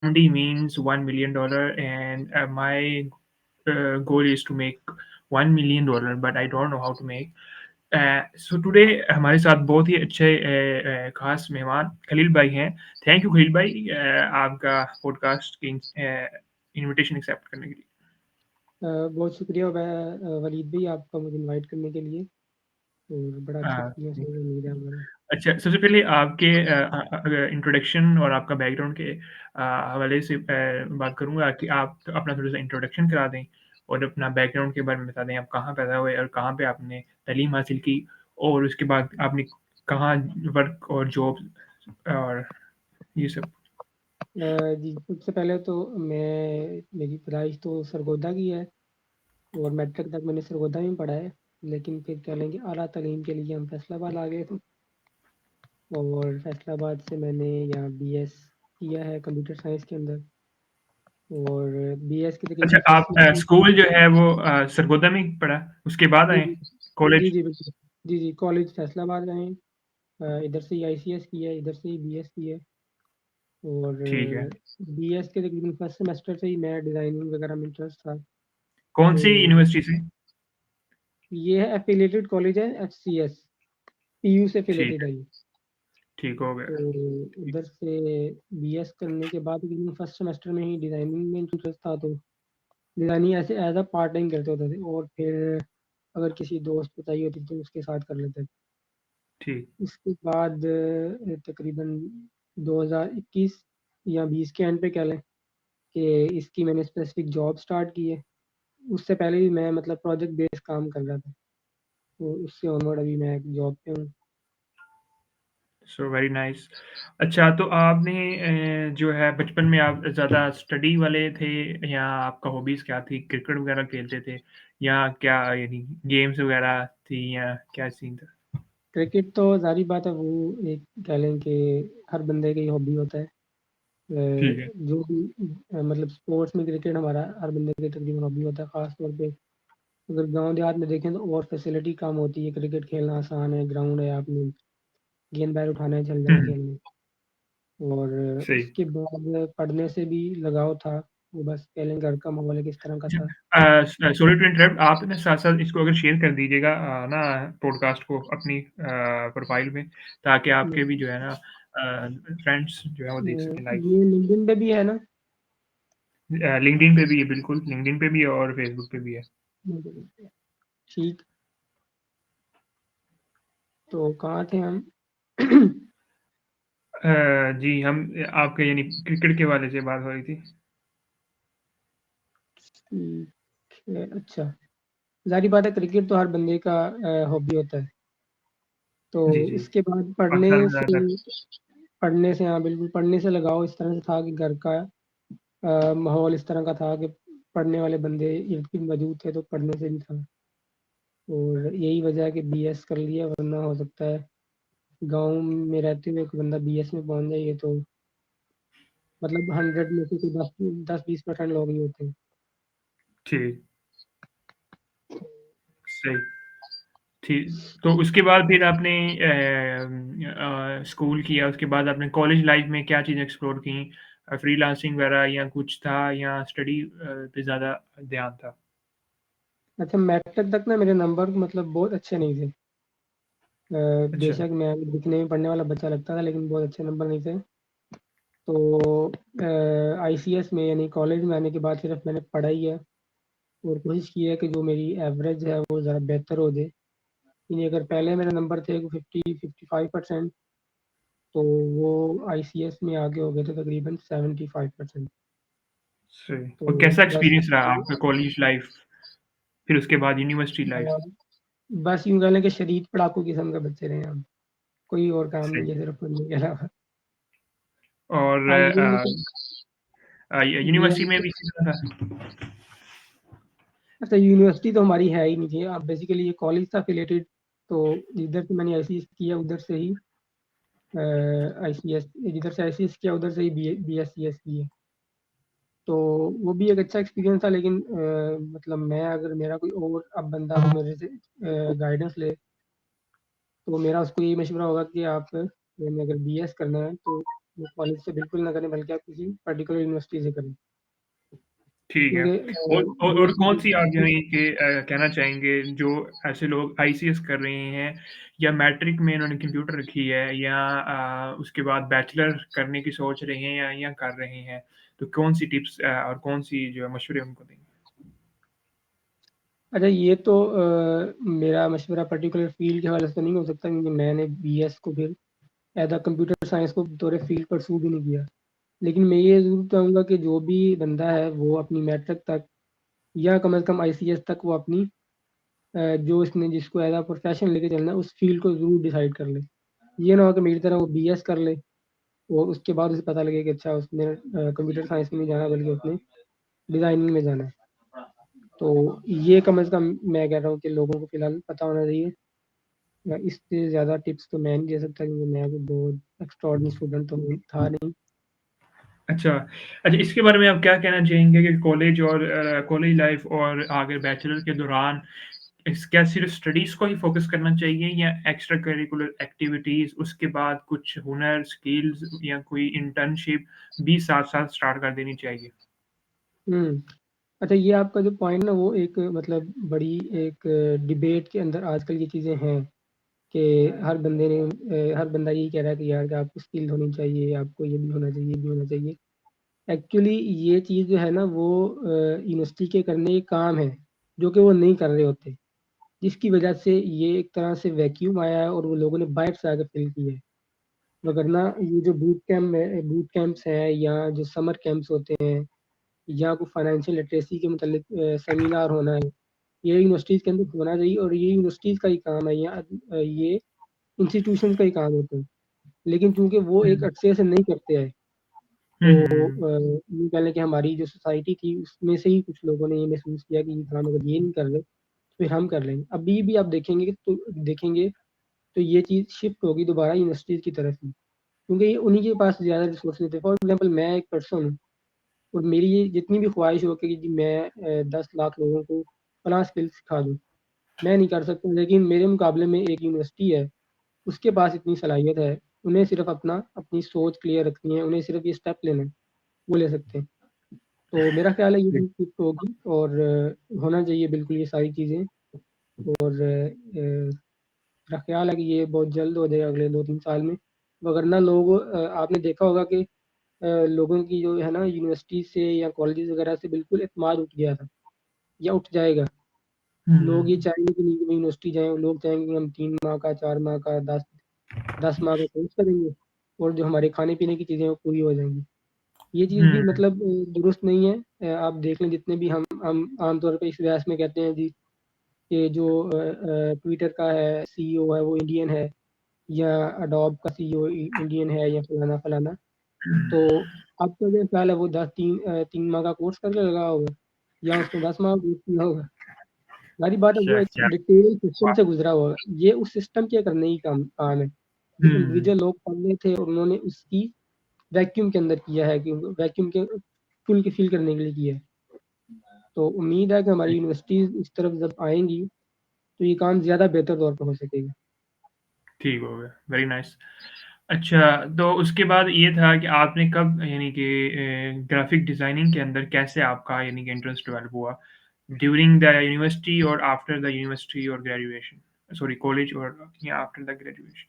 only means $1 million, and my goal is to make $1 million, but I don't know how to make. So today हमारे साथ बहुत ही अच्छे खास मेहमान खलील भाई हैं। थैंक यू खलील भाई, आपका पॉडकास्ट की इनविटेशन एक्सेप्ट करने के लिए। बहुत शुक्रिया वलीद भाई आपका मुझे इनवाइट करने के लिए और बड़ा अच्छा एक्सपीरियंस अ, होगा उम्मीद है हमारा। अच्छा, सबसे पहले आपके इंट्रोडक्शन और आपका बैकग्राउंड के हवाले से बात करूँगा कि आप अपना थोड़ा-सा इंट्रोडक्शन करा दें और अपना बैकग्राउंड के बारे में बता दें, आप कहाँ पैदा हुए और कहाँ पे आपने तालीम हासिल की, और उसके बाद आपने कहाँ वर्क और जॉब और ये सब। जी सबसे पहले तो मेरी पढ़ाई तो सरगोदा की है और मैट्रिक तक मैंने सरगोदा में पढ़ा है, लेकिन फिर क्या लेंगे आला तालीम के लिए हम फैसलाबाद आ गए थे और फैसलाबाद से मैंने यहाँ बीएस किया है कंप्यूटर साइंस के अंदर और बीएस की अच्छा, तकरीबन फर्स्ट आप सेमेस्टर। स्कूल जो है वो सरगोदा में ही पढ़ा, उसके बाद जी आए जी जी कॉलेज? जी बिल्कुल। जी जी कॉलेज फैसलाबाद रहे हैं, इधर से ही आईसीएस किया है, इधर से ही बीएस किया है और ठीक है। बीएस के तकरीबन फर्स्ट सेमेस्टर से ही मैं डिज़ाइनिंग वगैरह में इंटरेस्ट था। कौन-सी तो यूनिवर्सिटी से? ये है एफिलिएटेड कॉलेज है एचसीएस, पीयू से ठीक एफिलिएटेड है, है ये। ठीक हो तो गया। उधर से बीएस करने के बाद तकरीबन फर्स्ट सेमेस्टर में ही डिज़ाइनिंग में इंटरेस्ट था, तो डिज़ाइनिंग ऐसे एज अ पार्ट टाइम करते होते थे और फिर अगर किसी दोस्त को चाहिए होती तो उसके साथ कर लेते थे। ठीक। उसके बाद तकरीबन 2021 या 20 के एंड पे कह लें कि इसकी मैंने स्पेसिफिक जॉब स्टार्ट की है। उससे पहले भी मैं मतलब प्रोजेक्ट बेस्ड काम कर रहा था, तो उससे ऑनवर्ड अभी मैं जॉब पे हूँ। So very nice. अच्छा, तो आपने जो है बचपन में आप ज़्यादा स्टडी वाले थे, या आपका हॉबीज़ क्या थी? क्रिकेट वगैरह खेलते थे या क्या, यानी गेम्स वगैरह थी, या क्या सीन था? क्रिकेट तो जारी बात है, वो एक कह लें कि हर बंदे का ही हॉबी होता है। ठीक है। जो भी मतलब स्पोर्ट्स में क्रिकेट हमारा हर बंदे का तकरीबन हॉबी होता है, ख़ास तौर पे अगर गांव देहात में देखें तो और फैसिलिटी कम होती है, क्रिकेट खेलना आसान है, ग्राउंड है, आपने गेंद बैट उठाना है चल जाए हुँ, खेलने। और सही। उसके बाद पढ़ने से भी लगाव था, वो बस कह लें घर का माहौल है किस तरह का अच्छा, था। सॉरी टू इंटरप्ट, आप ना साथ-साथ इसको अगर शेयर कर दीजिएगा ना पॉडकास्ट को अपनी प्रोफ़ाइल में, ताकि आपके भी जो है ना फ्रेंड्स जो है वो देख सकें लाइव। ये लिंक्डइन पे भी है ना? लिंक्डइन पे भी है, बिल्कुल, लिंक्डइन पे भी है और फ़ेसबुक पे भी है। ठीक। तो कहाँ थे हम? जी, हम आपके यानी क्रिकेट के हवाले से बात हो रही थी। ठीक है, अच्छा। ज़ाहिर बात है क्रिकेट तो हर बंदे का हॉबी होता है। तो जी, जी। इसके बाद पाकिस्तान में ज़्यादातर। पढ़ने से हाँ बिल्कुल पढ़ने से लगाव इस तरह से था कि घर का माहौल इस तरह का था कि पढ़ने वाले बंदे इर्द गिर्द मौजूद थे, तो पढ़ने से भी था। और यही वजह है कि बीएस कर लिया, वरना हो सकता है गाँव में रहते हुए एक बंदा बीएस में पहुंच जाए, ये तो मतलब 100 में से कोई 10-20% लोग ही होते हैं। ठीक, सही। ठीक, तो उसके बाद फिर आपने स्कूल किया, उसके बाद आपने कॉलेज लाइफ़ में क्या चीज़ें एक्सप्लोर की? फ्रीलांसिंग वगैरह या कुछ था, या स्टडी पे ज़्यादा ध्यान था? अच्छा, मैट्रिक तक ना मेरे नंबर मतलब बहुत अच्छे नहीं थे। अच्छा, बेशक मैं दिखने में पढ़ने वाला बच्चा लगता था, लेकिन बहुत अच्छे नंबर नहीं थे। तो आईसीएस में यानी कॉलेज में आने के बाद सिर्फ मैंने पढ़ाई है और कोशिश की है कि जो मेरी एवरेज है वो ज़रा बेहतर हो जाए। यानी अगर पहले मेरे नंबर थे 50-55%, तो वो आईसीएस में आगे हो गए थे तकरीबन 75%। सही। तो और कैसा बस एक्सपीरियंस रहा आपका कॉलेज लाइफ़, फिर उसके बाद यूनिवर्सिटी लाइफ़? बस यूँ कह लें कि शरीफ पढ़ाकू किस्म के बच्चे रहे हम, कोई और काम सही। नहीं है सिर्फ पढ़ने के अलावा। और हाँ ये मतलब ये यूनिवर्सिटी में भी इसी तरह था? अच्छा यूनिवर्सिटी तो हमारी है ही नहीं थी, अब बेसिकली ये कॉलेज था एफिलिएटेड, तो जिधर से मैंने आईसीएस किया उधर से ही आईसीएस, जिधर से आईसीएस किया उधर से ही बीएससीएस की है। तो वो भी एक अच्छा एक्सपीरियंस था, लेकिन मतलब मैं अगर मेरा कोई और अब बंदा हो मेरे से गाइडेंस ले, तो मेरा उसको यही मशवरा होगा कि आप अगर बीएस करना है तो अपने कॉलेज से बिल्कुल ना करें, बल्कि आप किसी पर्टिकुलर यूनिवर्सिटी से करें। ठीक है। क्योंकि और कौन-सी आप जो यूनिवर्सिटी है कि कहना चाहेंगे जो ऐसे लोग आईसीएस कर रहे हैं या मैट्रिक में इन्होंने कंप्यूटर रखी है या उसके बाद बैचलर करने की सोच रहे हैं या कर रहे हैं, तो कौन-सी टिप्स और कौन-सी जो है मशवरे उनको देंगे? अच्छा, ये तो मेरा मशवरा पर्टिकुलर फील्ड के हवाले से तो नहीं हो सकता, क्योंकि मैंने बीएस को फिर एज अ कंप्यूटर साइंस को बतौर फील्ड परस्यू भी नहीं किया। लेकिन मैं ये ज़रूर चाहूँगा कि जो भी बंदा है वो अपनी मैट्रिक तक या कम से कम आईसीएस तक वो अपनी जो इसने जिसको एज अ प्रोफेशन लेके चलना है उस फील्ड को ज़रूर डिसाइड कर ले। ये ना हो कि मेरी तरह वो बीएस कर ले और उसके बाद उसे पता लगे कि अच्छा उसने कंप्यूटर साइंस में नहीं जाना, बल्कि उसने डिज़ाइनिंग में जाना है। तो ये कम से कम मैं कह रहा हूँ कि लोगों को फ़िलहाल पता होना चाहिए। इससे ज़्यादा टिप्स तो मैं नहीं दे सकता, क्योंकि मैं कोई बहुत एक्स्ट्राऑर्डिनरी स्टूडेंट तो था नहीं। अच्छा। अच्छा, इसके बारे में आप क्या कहना चाहेंगे कि कॉलेज और कॉलेज लाइफ़ और आगे बैचलर के दौरान क्या सिर्फ़ स्टडीज़ को ही फ़ोकस करना चाहिए या एक्स्ट्रा करिकुलर एक्टिविटीज़, उसके बाद कुछ हुनर, स्किल्स या कोई इंटर्नशिप भी साथ-साथ स्टार्ट कर देनी चाहिए? हुँ। अच्छा, ये आपका जो पॉइंट ना वो एक मतलब बड़ी एक डिबेट के अंदर आजकल ये चीज़ें हैं कि हर बंदा यही कह रहा है कि यार कि आपको स्किल होनी चाहिए, आपको ये भी होना चाहिए, ये भी होना चाहिए। एक्चुअली ये चीज़ जो है ना वो यूनिवर्सिटी के करने के काम है, जो कि वो नहीं कर रहे होते। जिसकी वजह से ये एक तरह से वैक्यूम आया है और वो लोगों ने बाहर से आके फ़िल किया है। वरना ये जो बूट कैंप्स हैं या जो समर कैंप्स होते हैं या कोई फाइनेंशियल लिटरेसी के मतलब सेमिनार होना है, ये यूनिवर्सिटीज़ के अंदर होना चाहिए और ये यूनिवर्सिटीज़ का ही काम है या ये इंस्टीट्यूशंस का ही काम होता है। लेकिन चूँकि वो एक हुँ। अच्छे से नहीं करते हैं, हुँ, तो हुँ। यूँ कह लें कि हमारी जो सोसाइटी थी उसमें से ही कुछ लोगों ने ये महसूस किया कि ये काम अगर ये नहीं कर रहे, तो फिर हम कर लेंगे। अभी भी आप देखेंगे तो ये चीज़ शिफ्ट होगी दोबारा यूनिवर्सिटीज़ की तरफ ही, क्योंकि ये उन्हीं के पास ज़्यादा रिसोर्सेज़ थे। फॉर एग्ज़ाम्पल मैं एक पर्सन हूँ और मेरी ये जितनी भी ख्वाहिश हो कि जी मैं 10 लाख लोगों को फलाँ स्किल सिखा दूँ, मैं नहीं कर सकता, लेकिन मेरे मुकाबले में एक यूनिवर्सिटी है, उसके पास इतनी सलाहियत है, उन्हें सिर्फ़ अपनी सोच क्लियर रखनी है, उन्हें सिर्फ़ ये स्टेप लेना है, वो ले सकते हैं। तो मेरा ख़्याल है ये चीज़ शिफ्ट होगी और होना चाहिए बिल्कुल ये सारी चीज़ें और मेरा ख़्याल है कि ये बहुत जल्द हो जाएगा अगले 2-3 साल में। वरना आपने देखा होगा कि लोगों की जो है ना यूनिवर्सिटी से या कॉलेजेस वगैरह से बिल्कुल एतमाद उठ गया था या उठ जाएगा। हुँ, लोग ये हुँ। चाहेंगे कि नहीं कि यूनिवर्सिटी जाएँ, लोग चाहेंगे कि हम 3 माह का, 4 माह का, 10 माह का कोर्स करेंगे और जो हमारे खाने-पीने की चीज़ें हैं वो पूरी हो जाएँगी। ये चीज़ भी हुँ, मतलब दुरुस्त नहीं है। आप देख लें जितने भी हम आम तौर पे इस बहस में कहते हैं जी कि जो ट्विटर का है सीईओ है वो इंडियन है या एडोब का सीईओ इंडियन है या फलाना-फलाना। तो आपका जो ख़्याल है वो 3 माह का कोर्स करके लगा होगा या उसने 10 माह का कोर्स किया होगा। ज़ाहिर बात है वो क्या एक क्या डिटेल सिस्टम बात से गुज़रा होगा। ये उस सिस्टम के करने ही काम है। जो हुँ, इंडिविजुअल लोग पढ़े थे और उन्होंने उसकी वैक्यूम के अंदर किया है कि वैक्यूम के फ़िल करने के लिए किया है। तो उम्मीद है कि हमारी यूनिवर्सिटीज़ इस तरफ जब आएँगी, तो ये काम ज़्यादा बेहतर तौर पे हो सकेगा। ठीक हो गया, वेरी नाइस। अच्छा, तो उसके बाद ये था कि आपने कब यानी कि ग्राफ़िक डिज़ाइनिंग के अंदर कैसे आपका यानी कि इंटरेस्ट डेवलप हुआ? ड्यूरिंग द यूनिवर्सिटी और आफ्टर द यूनिवर्सिटी और ग्रेजुएशन? सॉरी कॉलेज और या आफ्टर द ग्रेजुएशन?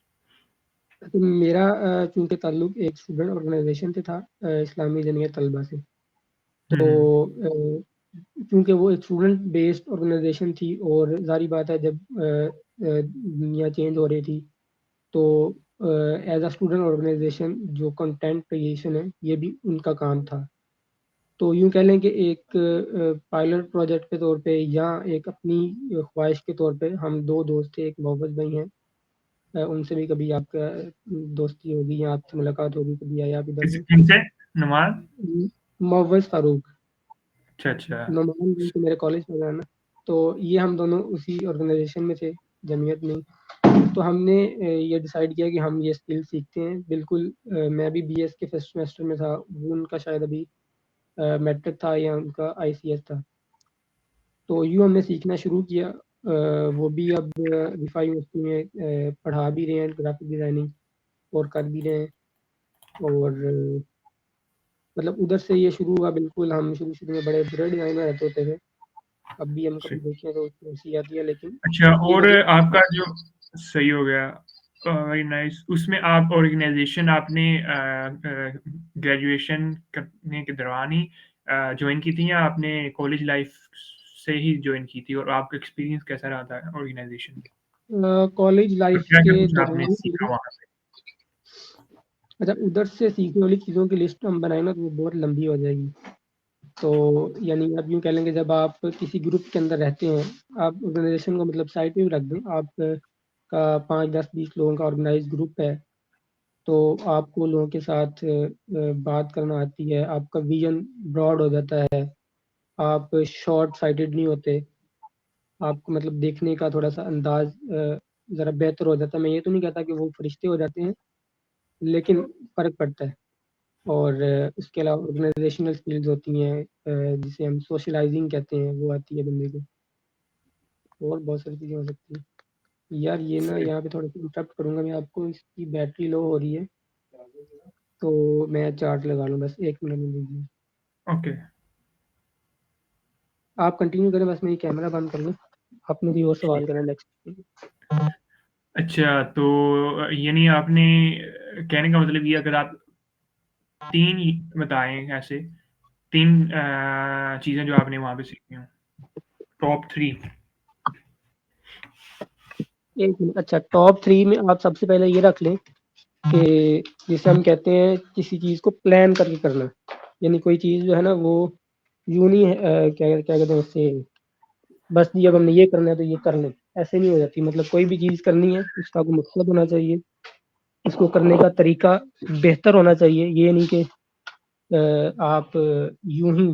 तो मेरा चूँकि ताल्लुक एक स्टूडेंट ऑर्गनाइज़ेशन से था इस्लामी जमीयत तलबा से। हुँ, तो हुँ। चूँकि वो एक स्टूडेंट बेस्ड ऑर्गनाइज़ेशन थी और ज़ाहिर बात है जब दुनिया चेंज हो रही थी तो एज़ अ स्टूडेंट ऑर्गनाइज़ेशन जो कंटेंट क्रिएशन है, ये भी उनका काम था। तो यूँ कह लें कि एक पायलट प्रोजेक्ट के तौर पे या एक अपनी ख्वाहिश के तौर पे हम 2 दोस्त थे, एक मोहब्बत भाई हैं उनसे भी कभी आपका दोस्ती होगी या आपसे मुलाकात होगी, कभी आए आप इधर किस तो किनसे? नुमान? मोहव्वस फ़ारूक, अच्छा, अच्छा। नुमान भी तो मेरे कॉलेज में था ना, तो ये हम दोनों उसी ऑर्गनाइज़ेशन में थे, जमीयत में ही। तो हमने ये डिसाइड किया कि हम ये स्किल सीखते हैं। बिल्कुल मैं भी बीएस के फर्स्ट सेमेस्टर में था, वो उनका शायद अभी मैट्रिक था या उनका आईसीएस था। तो यूँ हमने सीखना शुरू किया। वो भी अब रिफ़ा यूनिवर्सिटी में पढ़ा भी रहे हैं ग्राफ़िक डिज़ाइनिंग और कर भी रहे हैं। और मतलब उधर से ये शुरू हुआ बिल्कुल। हम शुरू-शुरू में बड़े बुरे डिज़ाइन में रहते होते थे। अब भी हम कभी देखें तो ऐसी आती है, लेकिन अच्छा, ये और मतलब आपका जो सही हो गया, वेरी नाइस। उसमें आप ऑर्गेनाइज़ेशन आपने ग्रेजुएशन करने के दौरान ही जॉइन की थी या आपने कॉलेज लाइफ से ही जॉइन की थी? और आपका एक्सपीरियंस कैसा रहा था ऑर्गेनाइज़ेशन में? कॉलेज और लाइफ के क्या-क्या कुछ आपने दौरान सीखा वहाँ पे? अच्छा, उधर से सीखने वाली चीज़ों की लिस्ट हम बनाए ना तो वो बहुत लंबी हो जाएगी। तो यानी आप यूँ कह लें कि जब आप किसी ग्रुप के अंदर रहते हैं, आप ऑर्गेनाइज़ेशन को मतलब साइड पे भी रख दें, आप का 5, 10, 20 लोगों का ऑर्गेनाइज़ ग्रुप है, तो आपको लोगों के साथ बात करना आती है, आपका विज़न ब्रॉड हो जाता है, आप शॉर्ट साइटेड नहीं होते, आपको मतलब देखने का थोड़ा-सा अंदाज़ ज़रा बेहतर हो जाता है। मैं ये तो नहीं कहता कि वो फरिश्ते हो जाते हैं, लेकिन फ़र्क पड़ता है। और उसके अलावा ऑर्गेनाइज़ेशनल स्किल्स होती हैं, जिसे हम सोशलाइज़िंग कहते हैं, वो आती है बंदे को। और बहुत सारी चीज़ें हो सकती हैं। यार ये ना सही, यहाँ पे थोड़ा-सा इंटरप्ट करूँगा मैं आपको, इसकी बैटरी लो हो रही है, तो मैं चार्ज लगा लूँ बस 1 मिनट में दीजिए। ओके। आप कंटिन्यू करें, बस मैं ये कैमरा बंद कर लूँ। आपने कोई और सवाल ठीक। करना है नेक्स्ट? अच्छा, तो यानी आपने कहने का मतलब ये अगर आप 3 बताएँ ऐसे 3 चीज़ें जो आपने वहाँ पे सीखी हों, टॉप 3। एक मिनट, अच्छा टॉप 3 में आप सबसे पहले ये रख लें कि जिसे हम कहते हैं किसी चीज़ को प्लान करके करना। यानी कोई चीज़ जो है ना वो यूँ नहीं क्या क्या कहते हैं उससे, बस जी अब हमने ये करना है तो ये कर लें, ऐसे नहीं हो जाती। मतलब कोई भी चीज़ करनी है उसका कोई मकसद होना चाहिए, इसको करने का तरीका बेहतर होना चाहिए। ये नहीं कि आप यूँ ही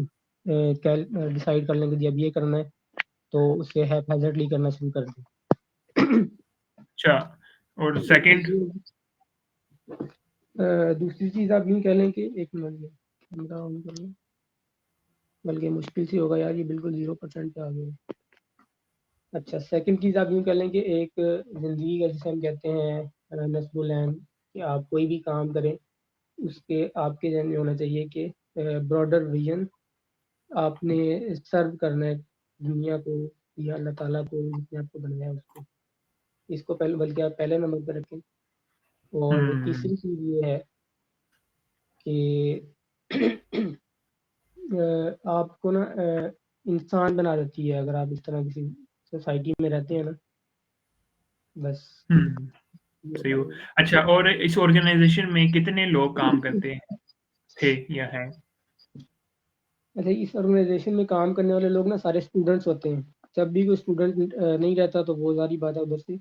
डिसाइड कर लें कि जी अब ये करना है, तो उसे हैपहैज़र्डली करना शुरू कर दें। अच्छा, और तो सेकंड? ये दूसरी चीज़ आप यूँ कह लें कि एक मिनट में कैमरा ऑन कर लूँ, बल्कि मुश्किल से होगा यार, ये बिल्कुल 0% पे आ गया। अच्छा, सेकंड चीज़ आप यूँ कह लें कि एक ज़िंदगी का जिसे हम कहते हैं नस्बुल एंड, कि आप कोई भी काम करें, उसके आपके ज़हन में होना चाहिए कि ब्रॉडर विज़न आपने सर्व करना है दुनिया को या अल्लाह ताला को, जिसने आपको बनाया है उसको। इसको पहले बल्कि आप पहले नंबर पे रखें। और हुँ, तीसरी चीज़ ये है कि आपको ना इंसान बना देती है अगर आप इस तरह किसी सोसाइटी में रहते हैं ना, बस हुँ, ये सही हो। बताऊँगा। अच्छा, और इस ऑर्गनाइज़ेशन में कितने लोग काम करते थे या हैं? अच्छा, इस ऑर्गेनाइज़ेशन में काम करने वाले लोग ना सारे स्टूडेंट्स होते हैं। जब भी कोई स्टूडेंट नहीं रहता तो वो ज़ाहिर बात है उधर से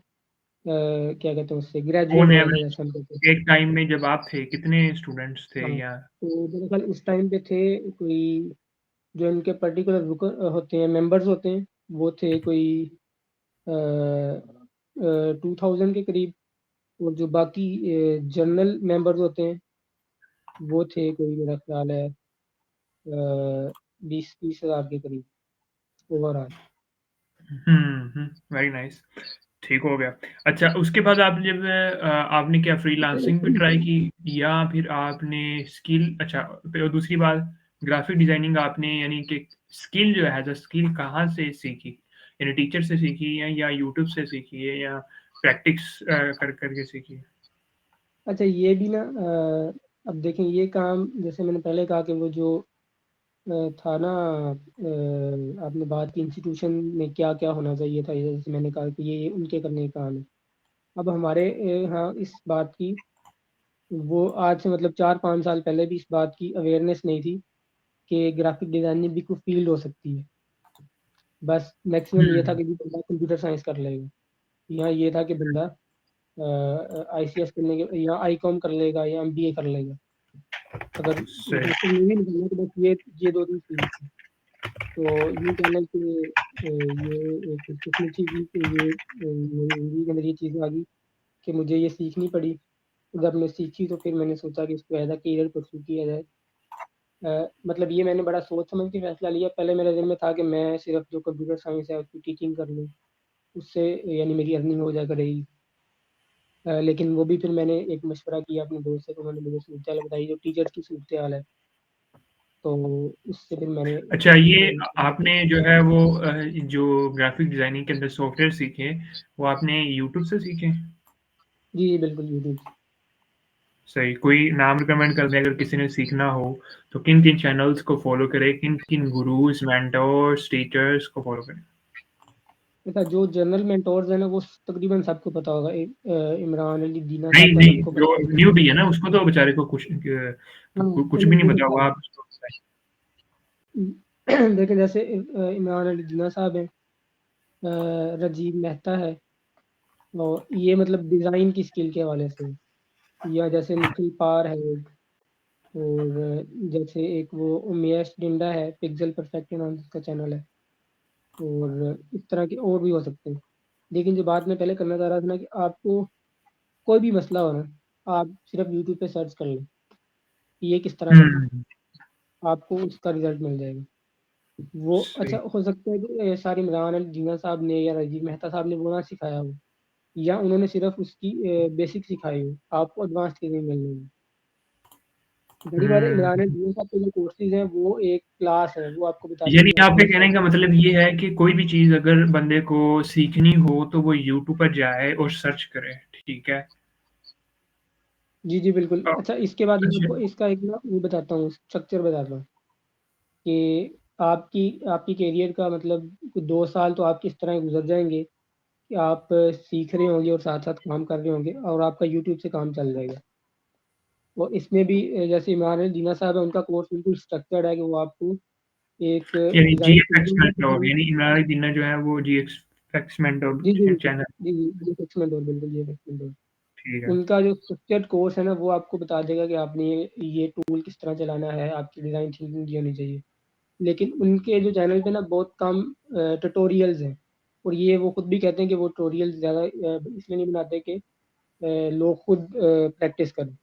क्या कहते हैं उससे ग्रेजुएट ऑन हो जाता है जैसे हम कहते हैं। एवरेज एक टाइम में जब आप थे, कितने स्टूडेंट्स थे हाँ, या तो दरअसल उस टाइम पे थे कोई जो इनके पर्टिकुलर होते हैं मेंबर्स होते हैं, वो थे कोई 2000 के करीब। और जो बाकी जनरल मेंबर्स होते हैं वो थे कोई मेरा ख्याल है 20-30 हज़ार के करीब ओवरऑल। वेरी नाइस, ठीक हो गया। अच्छा, उसके बाद आप जब आपने क्या फ्रीलांसिंग भी ट्राई की या फिर आपने स्किल अच्छा, फिर दूसरी बात ग्राफ़िक डिज़ाइनिंग आपने यानी कि स्किल जो है एज़ अ स्किल कहाँ से सीखी? यानी टीचर से सीखी है या यूट्यूब से सीखी है या प्रैक्टिस कर के सीखी है? अच्छा, ये भी ना अब देखें ये काम जैसे मैंने पहले कहा कि वो जो था ना आपने बात की इंस्टीट्यूशन में क्या-क्या होना चाहिए था, जैसे मैंने कहा कि ये उनके करने का काम है। अब हमारे यहाँ इस बात की वो आज से मतलब 4-5 साल पहले भी इस बात की अवेयरनेस नहीं थी कि ग्राफ़िक डिज़ाइनिंग भी कोई फ़ील्ड हो सकती है। बस मैक्सिमम ये था हुँ, कि जी बंदा कंप्यूटर साइंस कर लेगा। यहाँ ये था कि बंदा आईसीएस करने के या आईकॉम कर लेगा या एमबीए कर लेगा। अगर सही। इंटरेस्टेड में भी निकलना है तो बस ये 2-3 चीज़ें थी। तो यूँ कह लें कि ये एक खुशकिस्मती थी कि ये मेरी ज़िंदगी के अंदर ये चीज़ आ गई कि मुझे ये सीखनी पड़ी। जब मैं सीखी तो फिर मैंने सोचा कि इसको एज़ अ करियर परस्यू किया जाए। मतलब ये मैंने बड़ा सोच समझ के फैसला लिया। पहले मेरे दिल में था कि मैं सिर्फ़ जो कंप्यूटर साइंस है उसकी टीचिंग कर लूँ, उससे यानी मेरी अर्निंग हो जाया करेगी। लेकिन वो भी फिर मैंने एक मशवरा किया अपने दोस्त से, तो उन्होंने मुझे सूरत-हाल बताई जो टीचर्स की सूरत-हाल है। तो उससे फिर मैंने अच्छा, ये कोशिश की। आपने जो है वो जो ग्राफ़िक डिज़ाइनिंग के अंदर सॉफ्टवेयर सीखे, वो आपने यूट्यूब से सीखे? जी, जी, बिल्कुल यूट्यूब से। सही, कोई नाम रिकमेंड कर दें अगर किसी ने सीखना हो, तो किन-किन चैनल्स को फ़ॉलो करे, किन-किन गुरुज़, मेंटोर्स, टीचर्स को फ़ॉलो करें? अच्छा, जो जनरल मेंटोर्स हैं ना, वो तकरीबन सबको पता होगा। इमरान अली दीना नहीं, साहब का नहीं, सबको जो पता होगा। न्यूबी है ना, उसको तो बेचारे को हाँ, कुछ चलिए भी नहीं वो पता बता होगा, दें। आप उसको बताएँ। देखिए जैसे इमरान अली दीना साहब हैं, राजीव मेहता है, और ये मतलब डिज़ाइन की स्किल के हवाले से, या जैसे निखिल पार है एक, और जैसे एक वो उमेश डिंडा है, पिक्सल परफेक्ट नाम से उसका चैनल है, और इस तरह के और भी हो सकते हैं। लेकिन जो बात मैं पहले करना चाह रहा था ना, कि आपको कोई भी मसला हो ना, आप सिर्फ यूट्यूब पे सर्च कर लें कि ये किस तरह करना है, हुँ, आपको उसका रिजल्ट मिल जाएगा। वो अच्छा सही। हो सकता है कि सारी इमरान अली जीना साहब ने या राजीव मेहता साहब ने वो ना सिखाया हो, या उन्होंने सिर्फ उसकी बेसिक सिखाई हो, आपको एडवांस चीज़ें मिल जाएंगी। बड़ी बात है, इमरान अली हुँ, जीना साहब के जो कोर्सेज हैं वो एक क्लास है, वो आपको बताते हैं यानी कि आप आपके ये कहने सर्च। का मतलब ये है कि कोई भी चीज़ अगर बंदे को सीखनी हो, तो वो यूट्यूब पर जाए और सर्च करे, ठीक है? जी, जी, बिल्कुल। अ, अच्छा, इसके बाद मैं अच्छा। आपको इसका एक ना वो बताता हूँ, स्ट्रक्चर बताता हूँ कि आपकी आपकी करियर का मतलब 2 साल तो आपके इस तरह गुजर जाएंगे कि आप सीख रहे होंगे और साथ साथ काम कर रहे होंगे, और आपका यूट्यूब से काम चल जाएगा। और इसमें भी जैसे इमरान अली जीना साहब है, उनका कोर्स बिल्कुल स्ट्रक्चर्ड है कि वो आपको एक यानी डिज़ाइन जीएफएक्स थिंकिंग भी मेंटोर सिखाएंगे। यानी इमरान दीना जो है वो जीएफएक्स मेंटोर जी, जी, बिल्कुल। चैनल। जी, जी, ये फिक्स मेंटोर, बिल्कुल ये फिक्स मेंटोर। ठीक है। उनका जो स्ट्रक्चर्ड कोर्स है ना, वो आपको बता देगा कि आपने ये टूल किस तरह चलाना है, आपकी डिज़ाइन थिंकिंग ये होनी चाहिए। लेकिन उनके जो चैनल पे ना बहुत कम ट्यूटोरियल्स हैं, और ये वो खुद भी कहते हैं कि वो ट्यूटोरियल्स ज़्यादा इसलिए नहीं बनाते कि लोग खुद प्रैक्टिस करें।